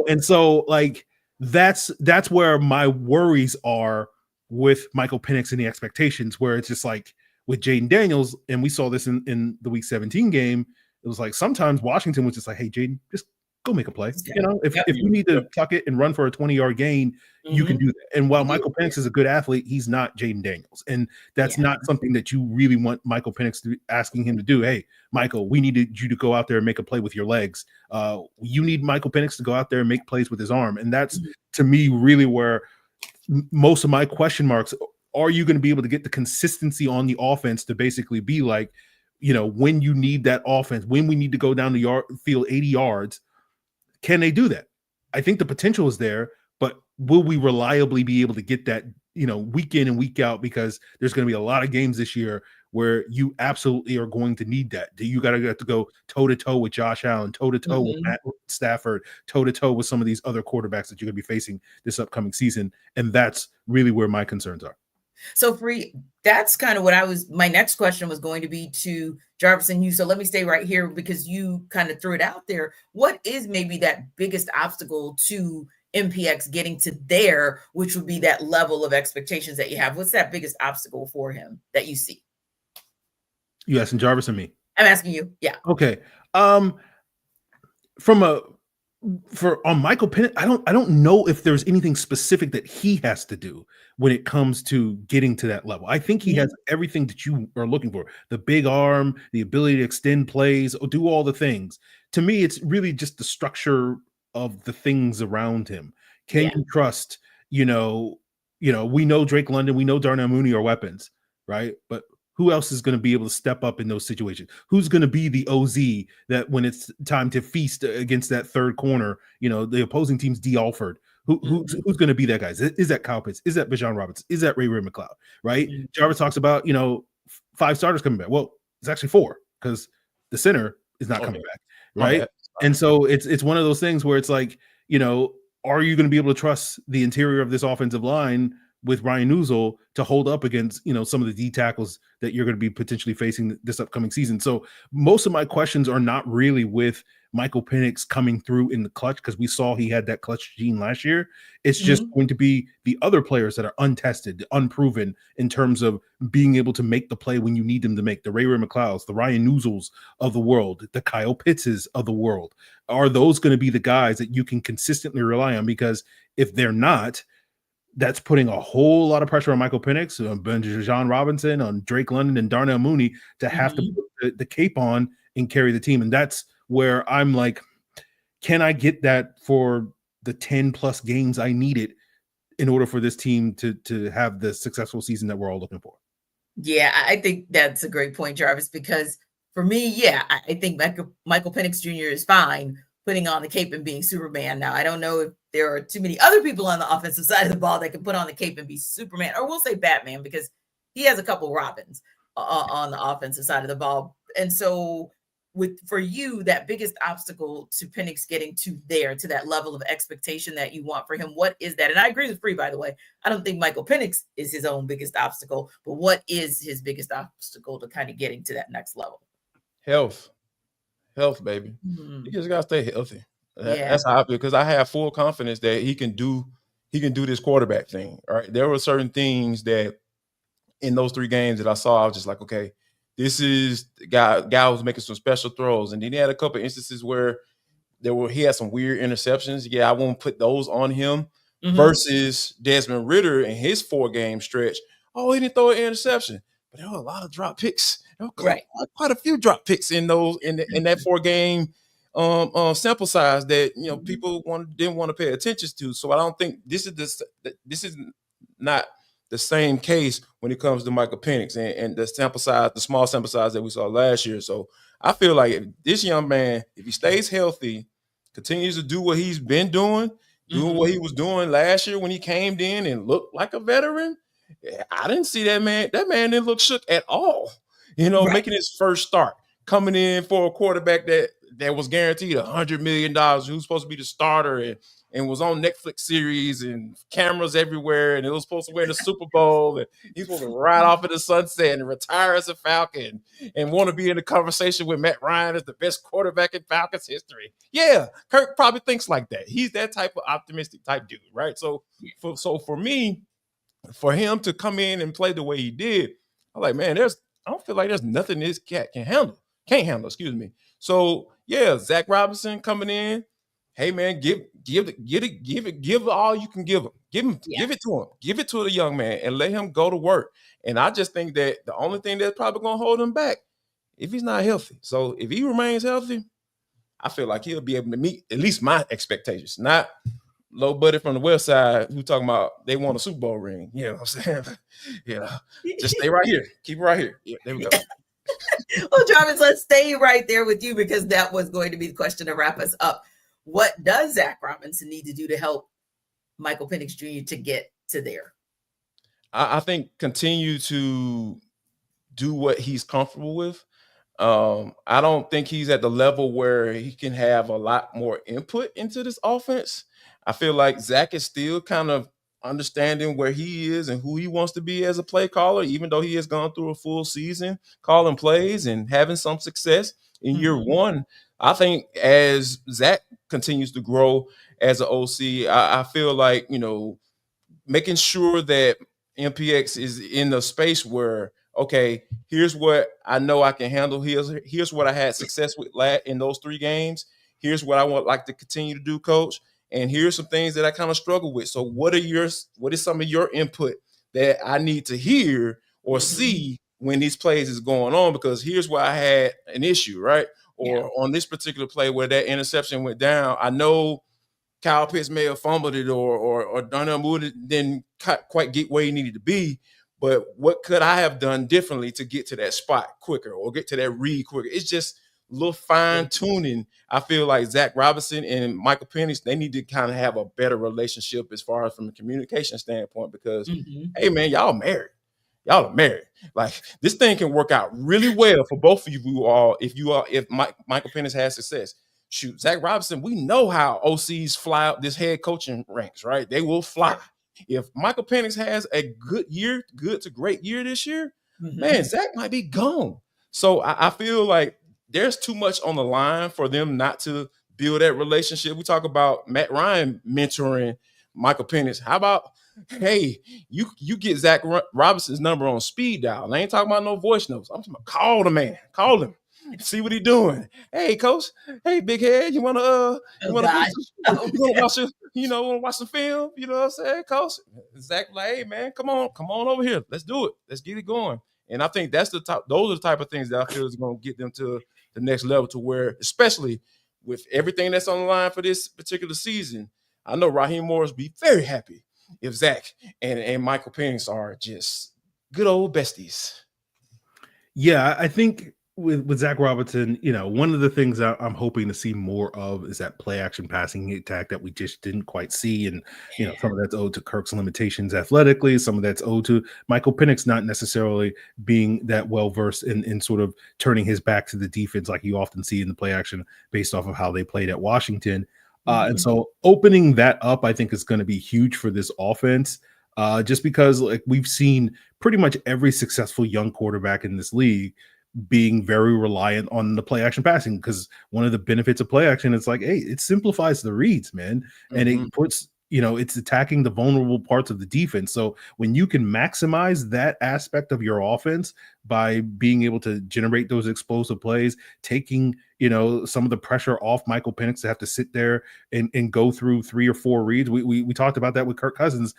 And so like, that's where my worries are with Michael Penix and the expectations, where it's just like, with Jaden Daniels, and we saw this in the Week 17 game, it was like sometimes Washington was just like, hey, Jaden, just go make a play. If you need to tuck it and run for a 20-yard gain, you can do that. And while Michael Penix is a good athlete, he's not Jaden Daniels. And that's not something that you really want Michael Penix to asking him to do. Hey, Michael, we needed you to go out there and make a play with your legs. You need Michael Penix to go out there and make plays with his arm. And that's, to me, really where most of my question marks. Are you going to be able to get the consistency on the offense to basically be like, when you need that offense, when we need to go down the field 80 yards, can they do that? I think the potential is there, but will we reliably be able to get that, week in and week out? Because there's going to be a lot of games this year where you absolutely are going to need that. You got to have to go toe-to-toe with Josh Allen, toe-to-toe with Matt Stafford, toe-to-toe with some of these other quarterbacks that you're going to be facing this upcoming season. And that's really where my concerns are. So Free, that's kind of what my next question was going to be to Jarvis and you. So let me stay right here because you kind of threw it out there. What is maybe that biggest obstacle to MPX getting to there, which would be that level of expectations that you have? What's that biggest obstacle for him that you see? You asking Jarvis or me? I'm asking you. Yeah. Okay. On Michael Penix, I don't know if there's anything specific that he has to do when it comes to getting to that level. I think he has everything that you are looking for: the big arm, the ability to extend plays, do all the things. To me, it's really just the structure of the things around him. Can you trust? We know Drake London, we know Darnell Mooney are weapons, right? But who else is going to be able to step up in those situations? Who's going to be the OZ that when it's time to feast against that third corner, the opposing team's D. Alford? Who's going to be that guy? Is that Kyle Pitts? Is that Bijan Robinson? Is that Ray McLeod? Right? Jarvis talks about, 5 starters coming back. Well, it's actually 4 because the center is not coming back. Right? And so it's one of those things where it's like, are you going to be able to trust the interior of this offensive line with Ryan Nuzul to hold up against, some of the D tackles that you're going to be potentially facing this upcoming season? So most of my questions are not really with Michael Penix coming through in the clutch, because we saw he had that clutch gene last year. It's just going to be the other players that are untested, unproven in terms of being able to make the play when you need them to make. The Ray McLeods, the Ryan Nuzuls of the world, the Kyle Pittses of the world. Are those going to be the guys that you can consistently rely on? Because if they're not, that's putting a whole lot of pressure on Michael Penix, on Zac Robinson, on Drake London, and Darnell Mooney to have to put the cape on and carry the team. And that's where I'm like, can I get that for the 10 plus games I needed in order for this team to have the successful season that we're all looking for? Yeah, I think that's a great point, Jarvis, because for me, I think Michael Penix Jr. is fine putting on the cape and being Superman. Now, I don't know if there are too many other people on the offensive side of the ball that can put on the cape and be Superman, or we'll say Batman, because he has a couple Robins on the offensive side of the ball. And so for you, that biggest obstacle to Penix getting to that level of expectation that you want for him, what is that? And I agree with Free, by the way. I don't think Michael Penix is his own biggest obstacle, but what is his biggest obstacle to kind of getting to that next level? Health, baby. You just gotta stay healthy. That's how I feel, because I have full confidence that he can do this quarterback thing. All right. There were certain things that in those 3 games that I saw, I was just like, okay, this is the guy was making some special throws. And then he had a couple of instances where he had some weird interceptions. Yeah, I won't put those on him versus Desmond Ridder in his 4-game stretch. Oh, he didn't throw an interception, but there were a lot of drop picks. Quite a few drop picks in those in that 4-game sample size that people didn't want to pay attention to. So I don't think this is not the same case when it comes to Michael Penix and the small sample size that we saw last year. So I feel like if this young man, if he stays healthy, continues to do what he's been doing what he was doing last year when he came in and looked like a veteran, I didn't see that man. That man didn't look shook at all. Making his first start, coming in for a quarterback that was guaranteed $100 million, who's supposed to be the starter and was on Netflix series and cameras everywhere, and it was supposed to win the Super Bowl, and he's supposed to ride off in the sunset and retire as a Falcon and want to be in the conversation with Matt Ryan as the best quarterback in Falcons history. Yeah, Kirk probably thinks like that. He's that type of optimistic type dude, right? So for me, for him to come in and play the way he did, I'm like, man, I don't feel like there's nothing this cat can't handle, excuse me. So yeah, Zac Robinson coming in. Hey man, give all you can give him. Give it to him. Give it to the young man and let him go to work. And I just think that the only thing that's probably gonna hold him back if he's not healthy. So if he remains healthy, I feel like he'll be able to meet at least my expectations. Not low buddy from the West Side who talking about they want a Super Bowl ring. You know what I'm saying? Just stay right here. Keep it right here. Yeah, there we go. Well, Jarvis, let's stay right there with you, because that was going to be the question to wrap us up. What does Zac Robinson need to do to help Michael Penix Jr. to get to there? I think continue to do what he's comfortable with. I don't think he's at the level where he can have a lot more input into this offense. I feel like Zac is still kind of understanding where he is and who he wants to be as a play caller, even though he has gone through a full season calling plays and having some success in year one. I think as Zac continues to grow as an OC, I feel like, making sure that MPX is in the space where, okay, here's what I know I can handle. Here's what I had success with in those 3 games. Here's what I would like to continue to do, coach. And here's some things that I kind of struggle with. So what is some of your input that I need to hear or see when these plays is going on? Because here's where I had an issue, right? Or on this particular play where that interception went down, I know Kyle Pitts may have fumbled it or Darnell Mooney didn't quite get where he needed to be. But what could I have done differently to get to that spot quicker or get to that read quicker? It's just a little fine tuning. I feel like Zac Robinson and Michael Penix, they need to kind of have a better relationship as far as from a communication standpoint, because, hey man, y'all are married. Like, this thing can work out really well for both of you all if Michael Penix has success. shoot, Zac Robinson, we know how OCs fly up this head coaching ranks, right? They will fly. If Michael Penix has a good to great year this year, man, Zac might be gone. So I feel like there's too much on the line for them not to build that relationship. We talk about Matt Ryan mentoring Michael Penix. How about, hey, you get Zac Robinson's number on speed dial. I ain't talking about no voice notes. I'm talking about call the man. Call him. See what he doing. Hey, coach. Hey, big head. You wanna watch some film? You know what I'm saying, coach? Zac, like, hey man, come on over here. Let's do it. Let's get it going. And I think those are the type of things that I feel is going to get them to the next level, to where, especially with everything that's on the line for this particular season, I know Raheem Morris be very happy if Zac and Michael Penix are just good old besties. Yeah, I think with Zac Robinson, one of the things that I'm hoping to see more of is that play action passing attack that we just didn't quite see. And, some of that's owed to Kirk's limitations athletically. Some of that's owed to Michael Penix not necessarily being that well-versed in sort of turning his back to the defense like you often see in the play action based off of how they played at Washington. And so opening that up, I think, is going to be huge for this offense. Just because we've seen pretty much every successful young quarterback in this league being very reliant on the play action passing, because one of the benefits of play action is hey, it simplifies the reads, man. And it puts, it's attacking the vulnerable parts of the defense. So when you can maximize that aspect of your offense by being able to generate those explosive plays, taking, some of the pressure off Michael Penix to have to sit there and go through 3 or 4 reads. We talked about that with Kirk Cousins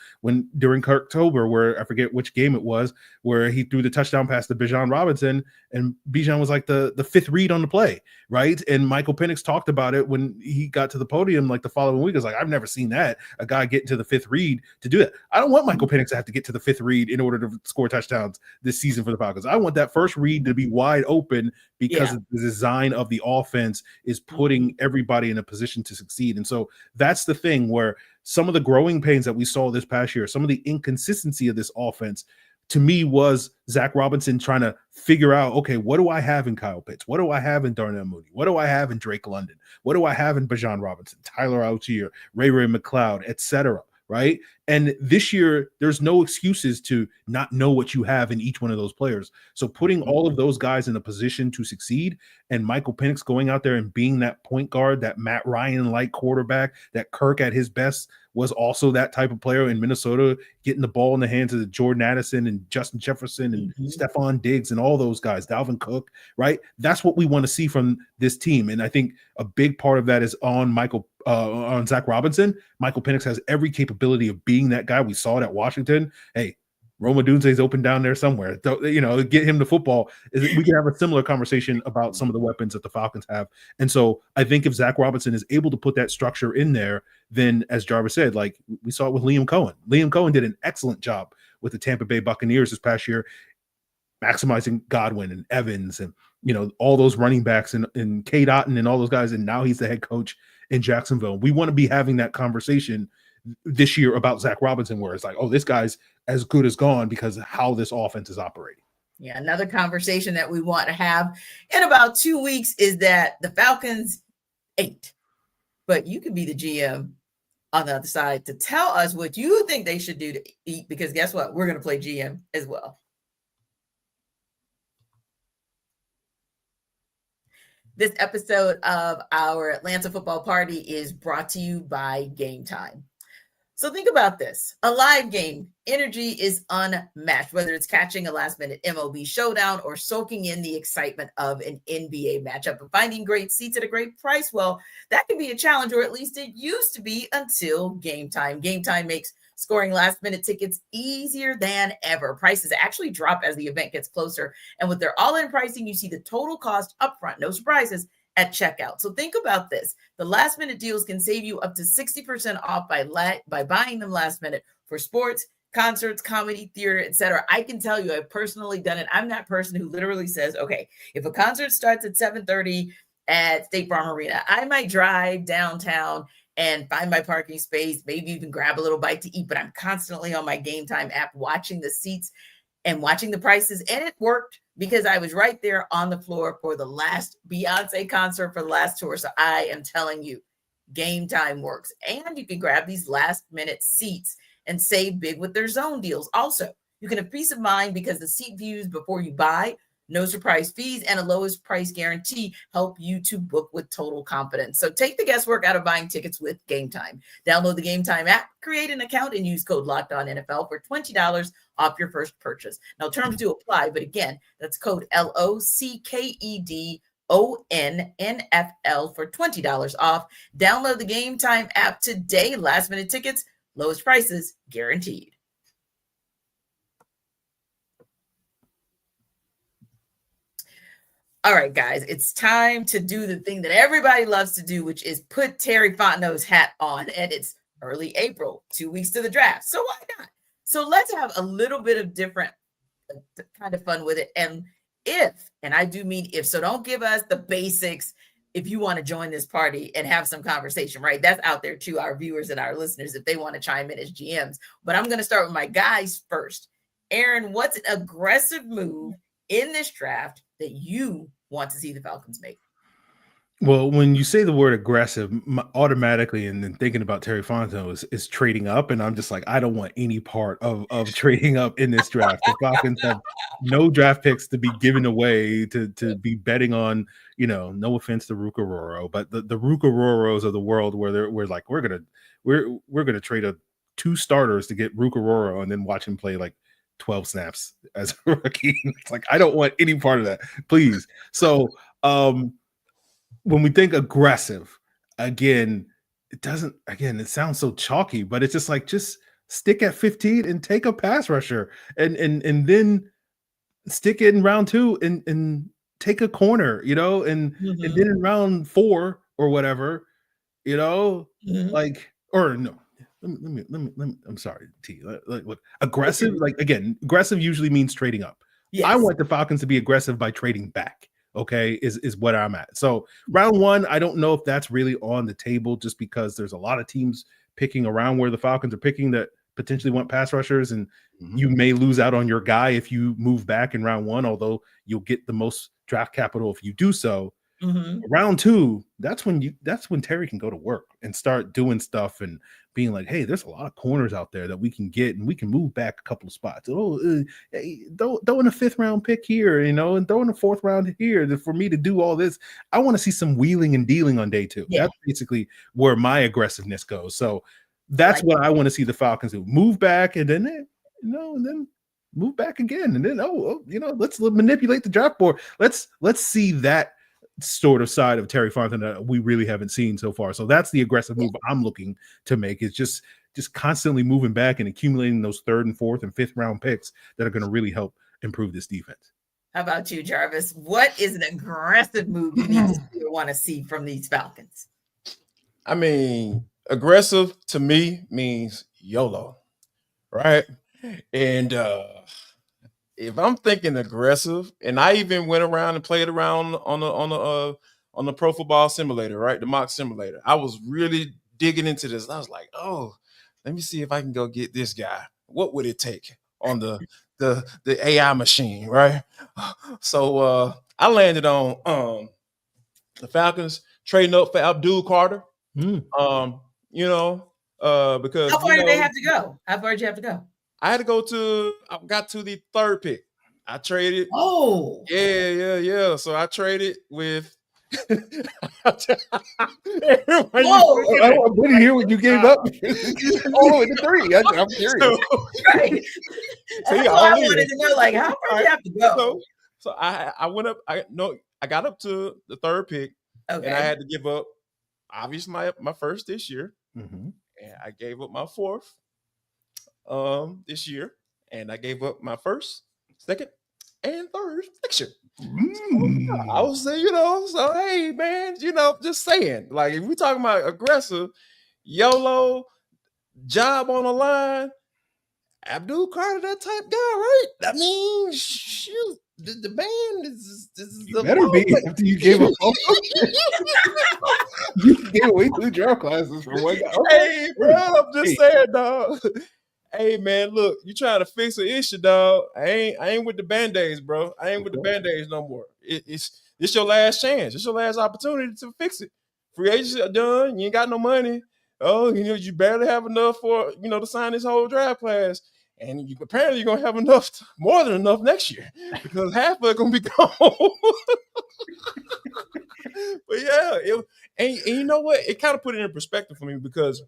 during Kirktober, where I forget which game it was, where he threw the touchdown pass to Bijan Robinson, and Bijan was like the 5th read on the play, right? And Michael Penix talked about it when he got to the podium the following week. It was I've never seen that, a guy getting to the 5th read to do that. I don't want Michael Penix to have to get to the 5th read in order to score touchdowns this season for the Falcons. I want that first read to be wide open, because the design of the offense is putting everybody in a position to succeed. And so that's the thing where some of the growing pains that we saw this past year, some of the inconsistency of this offense, to me, was Zac Robinson trying to figure out, okay, what do I have in Kyle Pitts? What do I have in Darnell Mooney? What do I have in Drake London? What do I have in Bijan Robinson, Tyler Algier, Ray McLeod, etc.? Right. And this year, there's no excuses to not know what you have in each one of those players. So putting all of those guys in a position to succeed, and Michael Penix going out there and being that point guard, that Matt Ryan-like quarterback, that Kirk at his best was also that type of player in Minnesota, getting the ball in the hands of Jordan Addison and Justin Jefferson and Stephon Diggs and all those guys, Dalvin Cook, right? That's what we want to see from this team. And I think a big part of that is on on Zac Robinson. Michael Penix has every capability of being that guy. We saw it at Washington. Hey, Rome Odunze's open down there somewhere. Get him the football. We can have a similar conversation about some of the weapons that the Falcons have. And so I think if Zac Robinson is able to put that structure in there, then as Jarvis said, we saw it with Liam Cohen. Liam Cohen did an excellent job with the Tampa Bay Buccaneers this past year, maximizing Godwin and Evans and, all those running backs and Cade Otton and all those guys. And now he's the head coach in Jacksonville. We want to be having that conversation this year about Zac Robinson, where it's this guy's as good as gone because of how this offense is operating. Yeah, another conversation that we want to have in about 2 weeks is that the Falcons 8, but you could be the GM on the other side to tell us what you think they should do to eat, because guess what? We're going to play GM as well. This episode of our Atlanta Football Party is brought to you by Gametime. So think about this. A live game, energy is unmatched, whether it's catching a last-minute MLB showdown or soaking in the excitement of an NBA matchup and finding great seats at a great price. Well, that can be a challenge, or at least it used to be until Gametime. Gametime makes scoring last-minute tickets easier than ever. Prices actually drop as the event gets closer. And with their all-in pricing, you see the total cost upfront, no surprises, at checkout. So think about this. The last minute deals can save you up to 60% off by buying them last minute for sports, concerts, comedy, theater, etc. I can tell you I've personally done it. I'm that person who literally says, okay, if a concert starts at 7:30 at State Farm Arena, I might drive downtown and find my parking space, maybe even grab a little bite to eat, but I'm constantly on my Gametime app watching the seats and watching the prices, and it worked because I was right there on the floor for the last Beyonce concert for the last tour. So I am telling you, Gametime works. And you can grab these last minute seats and save big with their zone deals. Also, you can have peace of mind because the seat views before you buy, no surprise fees, and a lowest price guarantee help you to book with total confidence. So take the guesswork out of buying tickets with Gametime. Download the Gametime app, create an account, and use code LOCKEDONNFL for $20 off your first purchase. Now, terms do apply, but again, that's code LOCKEDONNFL for $20 off. Download the Gametime app today. Last minute tickets, lowest prices guaranteed. All right, guys, it's time to do the thing that everybody loves to do, which is put Terry Fontenot's hat on. And it's early April, 2 weeks to the draft. So why not? So let's have a little bit of different kind of fun with it. And I do mean if, so don't give us the basics if you want to join this party and have some conversation, right? That's out there to our viewers and our listeners if they want to chime in as GMs. But I'm going to start with my guys first. Aaron, what's an aggressive move in this draft that you want to see the Falcons make? Well, when you say the word aggressive, automatically, and then thinking about Terry Fontenot is trading up, and I'm just like, I don't want any part of trading up in this draft. The Falcons have no draft picks to be given away to be betting on. No offense to Rukaroro, but the Rukaroros of the world, where we're like, we're gonna trade 2 starters to get Rukaroro and then watch him play like 12 snaps as a rookie. It's like, I don't want any part of that, please. So when we think aggressive, it sounds so chalky, but it's just like, just stick at 15 and take a pass rusher and then stick it in round 2 and take a corner, and then in round 4 or whatever, or no. Let me. I'm sorry, T. Look, aggressive. Aggressive usually means trading up. Yes. I want the Falcons to be aggressive by trading back. Okay, is what I'm at. So round 1, I don't know if that's really on the table, just because there's a lot of teams picking around where the Falcons are picking that potentially want pass rushers, and you may lose out on your guy if you move back in round 1. Although you'll get the most draft capital if you do so. Round 2, that's when Terry can go to work and start doing stuff and being like, hey, there's a lot of corners out there that we can get, and we can move back a couple of spots. Throw in a 5th round pick here, and throw in a 4th round here for me to do all this. I want to see some wheeling and dealing on day 2. Yeah. That's basically where my aggressiveness goes. So that's what I want to see the Falcons do. Move back, and then and then move back again, and then let's manipulate the draft board. Let's see that sort of side of Terry Fontenot we really haven't seen so far. So that's the aggressive move I'm looking to make, is just constantly moving back and accumulating those 3rd and 4th and 5th round picks that are going to really help improve this defense. How about you, Jarvis? What is an aggressive move you need to see or want to see from these Falcons? I mean, aggressive to me means YOLO, right? And if I'm thinking aggressive, and I even went around and played around on the Pro Football Simulator, right, the mock simulator, I was really digging into this. I was like, oh, let me see if I can go get this guy. What would it take on the AI machine, right? So I landed on the Falcons trading up for Abdul Carter. Because how far did they have to go? How far did you have to go? I got to the 3rd pick. I traded. Oh, yeah. So I traded with. I didn't hear what you gave up. With the 3. I'm curious. Right. So I wanted to know, like, how far do you have to go? So I went up. I got up to the 3rd pick, and I had to give up, obviously, my 1st this year, and I gave up my 4th. This year, and I gave up my 1st, 2nd, and 3rd next year. I was saying, so hey, man, just saying, like, if we're talking about aggressive, YOLO, job on the line, Abdul Carter, that type guy, right? I mean, shoot, the band is you better be after you gave up. You gave away 2 draft classes for one guy. Hey, bro, I'm just saying, dog. Hey man, look, you trying to fix an issue, dog. I ain't with the band-aids, bro. I ain't with the band-aids no more. It's your last chance. It's your last opportunity to fix it. Free agency done. You ain't got no money. Oh, you barely have enough for to sign this whole draft class. And apparently you're gonna have enough, more than enough next year, because half of it gonna be gone. But yeah, and you know what? It kind of put it in perspective for me, because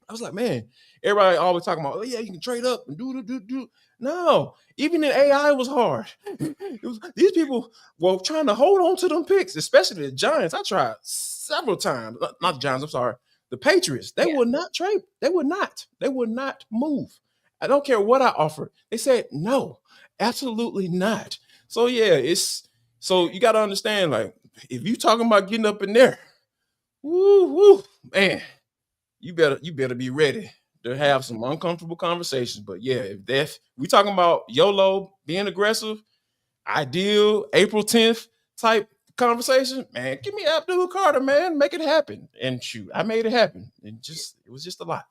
I was like, man, everybody always talking about, oh yeah, you can trade up and do. No, even in AI, it was hard. These people were trying to hold on to them picks, especially the Giants. I tried several times. Not the Giants, I'm sorry. The Patriots. They would not trade. They would not move. I don't care what I offered. They said no, absolutely not. So yeah, so you got to understand, like, if you talking about getting up in there, woo, man, you better be ready to have some uncomfortable conversations. But yeah, if we talking about YOLO, being aggressive, ideal April 10th type conversation, man, give me Abdul Carter, man, make it happen. And shoot, I made it happen. And it was just a lot.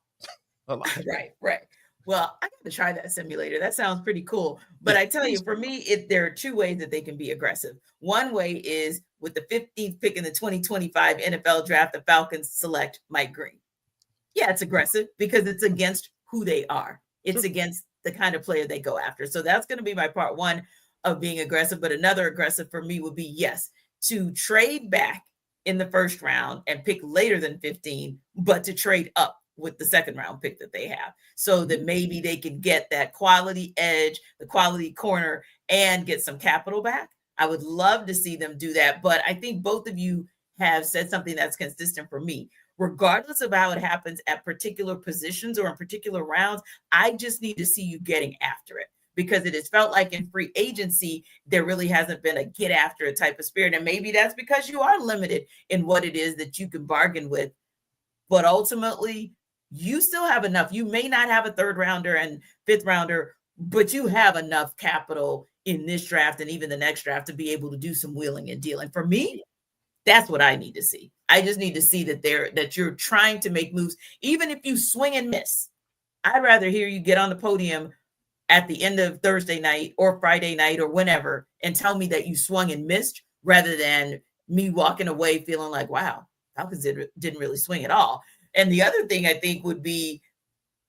Right. Well, I got to try that simulator. That sounds pretty cool. But I tell you, for me, there are two ways that they can be aggressive. One way is with the 15th pick in the 2025 NFL draft, the Falcons select Mike Green. Yeah, it's aggressive because it's against who they are. It's against the kind of player they go after. So that's going to be my part one of being aggressive. But another aggressive for me would be, yes, to trade back in the first round and pick later than 15, but to trade up with the second round pick that they have, so that maybe they could get that quality edge, the quality corner, and get some capital back. I would love to see them do that. But I think both of you have said something that's consistent for me. Regardless of how it happens at particular positions or in particular rounds, I just need to see you getting after it, because it has felt like in free agency, there really hasn't been a get after it type of spirit. And maybe that's because you are limited in what it is that you can bargain with. But ultimately, you still have enough. You may not have a third rounder and fifth rounder, but you have enough capital in this draft and even the next draft to be able to do some wheeling and dealing. For me, that's what I need to see. I just need to see that you're trying to make moves, even if you swing and miss. I'd rather hear you get on the podium at the end of Thursday night or Friday night or whenever and tell me that you swung and missed, rather than me walking away feeling like, wow, Falcons didn't really swing at all. And the other thing I think would be,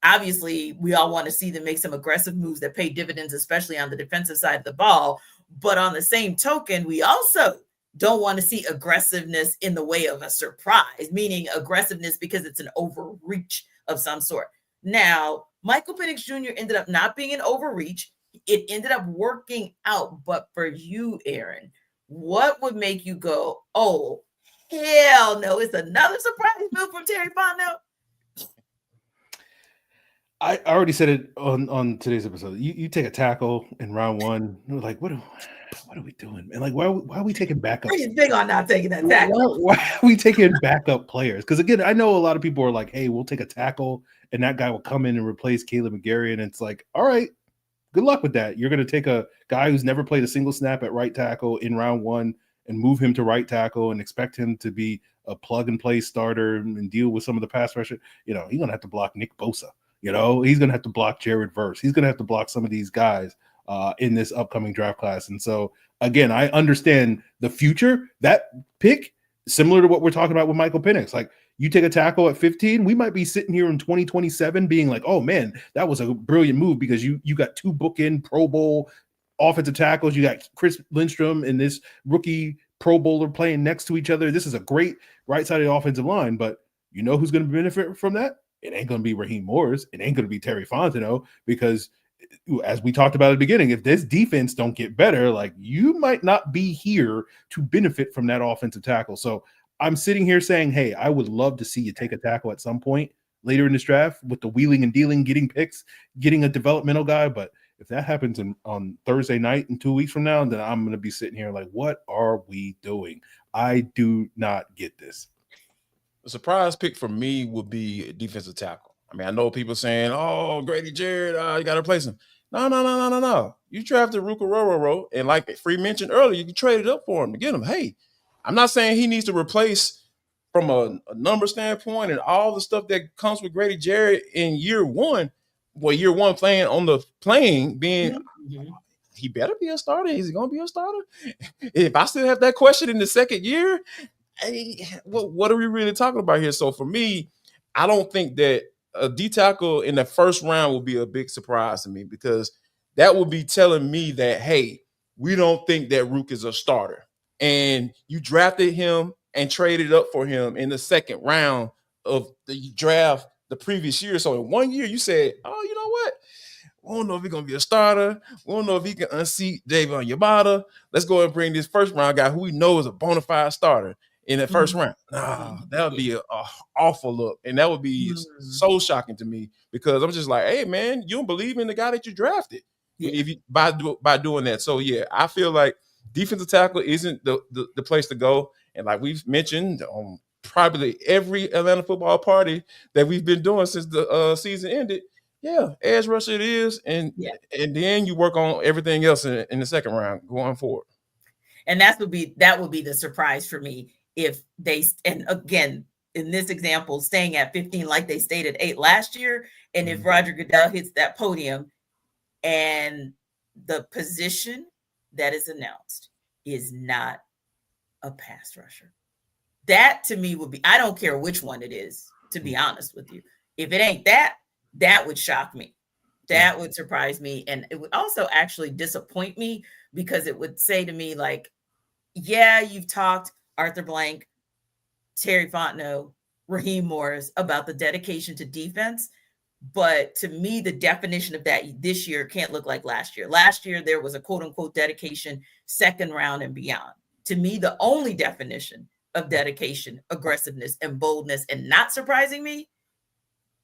obviously, we all want to see them make some aggressive moves that pay dividends, especially on the defensive side of the ball. But on the same token, we also don't want to see aggressiveness in the way of a surprise, meaning aggressiveness because it's an overreach of some sort. Now, Michael Penix Jr. ended up not being an overreach. It ended up working out. But for you, Aaron, what would make you go, oh, hell no, it's another surprise move from Terry Fontenot? I already said it on today's episode. You take a tackle in round one. You're like, what are we doing, man? Like, why are we taking backup? He's big on not taking that tackle. Why are we taking backup players? Because again, I know a lot of people are like, hey, we'll take a tackle, and that guy will come in and replace Caleb McGarry. And it's like, all right, good luck with that. You're going to take a guy who's never played a single snap at right tackle in round one and move him to right tackle and expect him to be a plug-and-play starter and deal with some of the pass pressure. He's going to have to block Nick Bosa. He's going to have to block Jared Verse. He's going to have to block some of these guys in this upcoming draft class. And so, again, I understand the future. That pick, similar to what we're talking about with Michael Penix. Like, you take a tackle at 15, we might be sitting here in 2027 being like, oh, man, that was a brilliant move because you got two bookend Pro Bowl offensive tackles. You got Chris Lindstrom and this rookie Pro Bowler playing next to each other. This is a great right-sided offensive line, but you know who's going to benefit from that? It ain't going to be Raheem Morris. It ain't going to be Terry Fontenot, because as we talked about at the beginning, if this defense don't get better, like, you might not be here to benefit from that offensive tackle. So I'm sitting here saying, hey, I would love to see you take a tackle at some point later in this draft with the wheeling and dealing, getting picks, getting a developmental guy. But if that happens on Thursday night and 2 weeks from now, then I'm going to be sitting here like, what are we doing? I do not get this. The surprise pick for me would be a defensive tackle. I mean, I know people saying, oh, Grady Jarrett, you got to replace him. No. You drafted Ruka Rororo, and like Free mentioned earlier, you traded up for him to get him. Hey, I'm not saying he needs to replace from a number standpoint and all the stuff that comes with Grady Jarrett in year one, year one playing being. Mhm. He better be a starter. Is he going to be a starter? If I still have that question in the second year, what are we really talking about here? So for me, I don't think that a D tackle in the first round will be a big surprise to me, because that would be telling me that, hey, we don't think that Rook is a starter. And you drafted him and traded up for him in the second round of the draft the previous year. So in 1 year, you said, oh, you know what? We don't know if he's going to be a starter. We don't know if he can unseat David Yamada. Let's go and bring this first round guy who we know is a bona fide starter in that first round. Nah, that would be a awful look. And that would be so shocking to me, because I'm just like, hey, man, you don't believe in the guy that you drafted if you by doing that. So, yeah, I feel like defensive tackle isn't the place to go. And like we've mentioned on probably every Atlanta football party that we've been doing since the season ended, yeah, edge rusher it is, and then you work on everything else in the second round going forward. And that would be the surprise for me if they, and again, in this example, staying at 15 like they stayed at 8 last year, and if Roger Goodell hits that podium and the position that is announced is not a pass rusher, that to me would be, I don't care which one it is, to be honest with you. If it ain't that would shock me. That would surprise me. And it would also actually disappoint me, because it would say to me, like, yeah, you've talked Arthur Blank, Terry Fontenot, Raheem Morris about the dedication to defense. But to me, the definition of that this year can't look like last year. Last year, there was a quote unquote dedication second round and beyond. To me, the only definition of dedication, aggressiveness, and boldness, and not surprising me,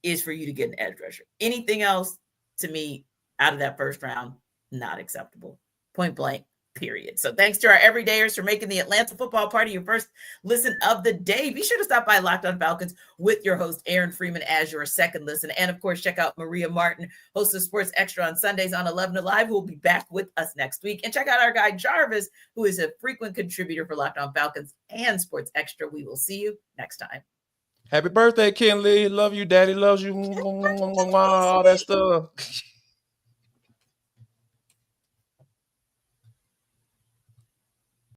is for you to get an edge rusher. Anything else, to me, out of that first round, not acceptable. Point blank, period. So thanks to our everydayers for making the Atlanta football party your first listen of the day. Be sure to stop by Locked On Falcons with your host, Aaron Freeman, as your second listen. And of course, check out Maria Martin, host of Sports Extra on Sundays on 11 Alive, who will be back with us next week. And check out our guy, Jarvis, who is a frequent contributor for Locked On Falcons and Sports Extra. We will see you next time. Happy birthday, Kenley. Love you. Daddy loves you. All that stuff.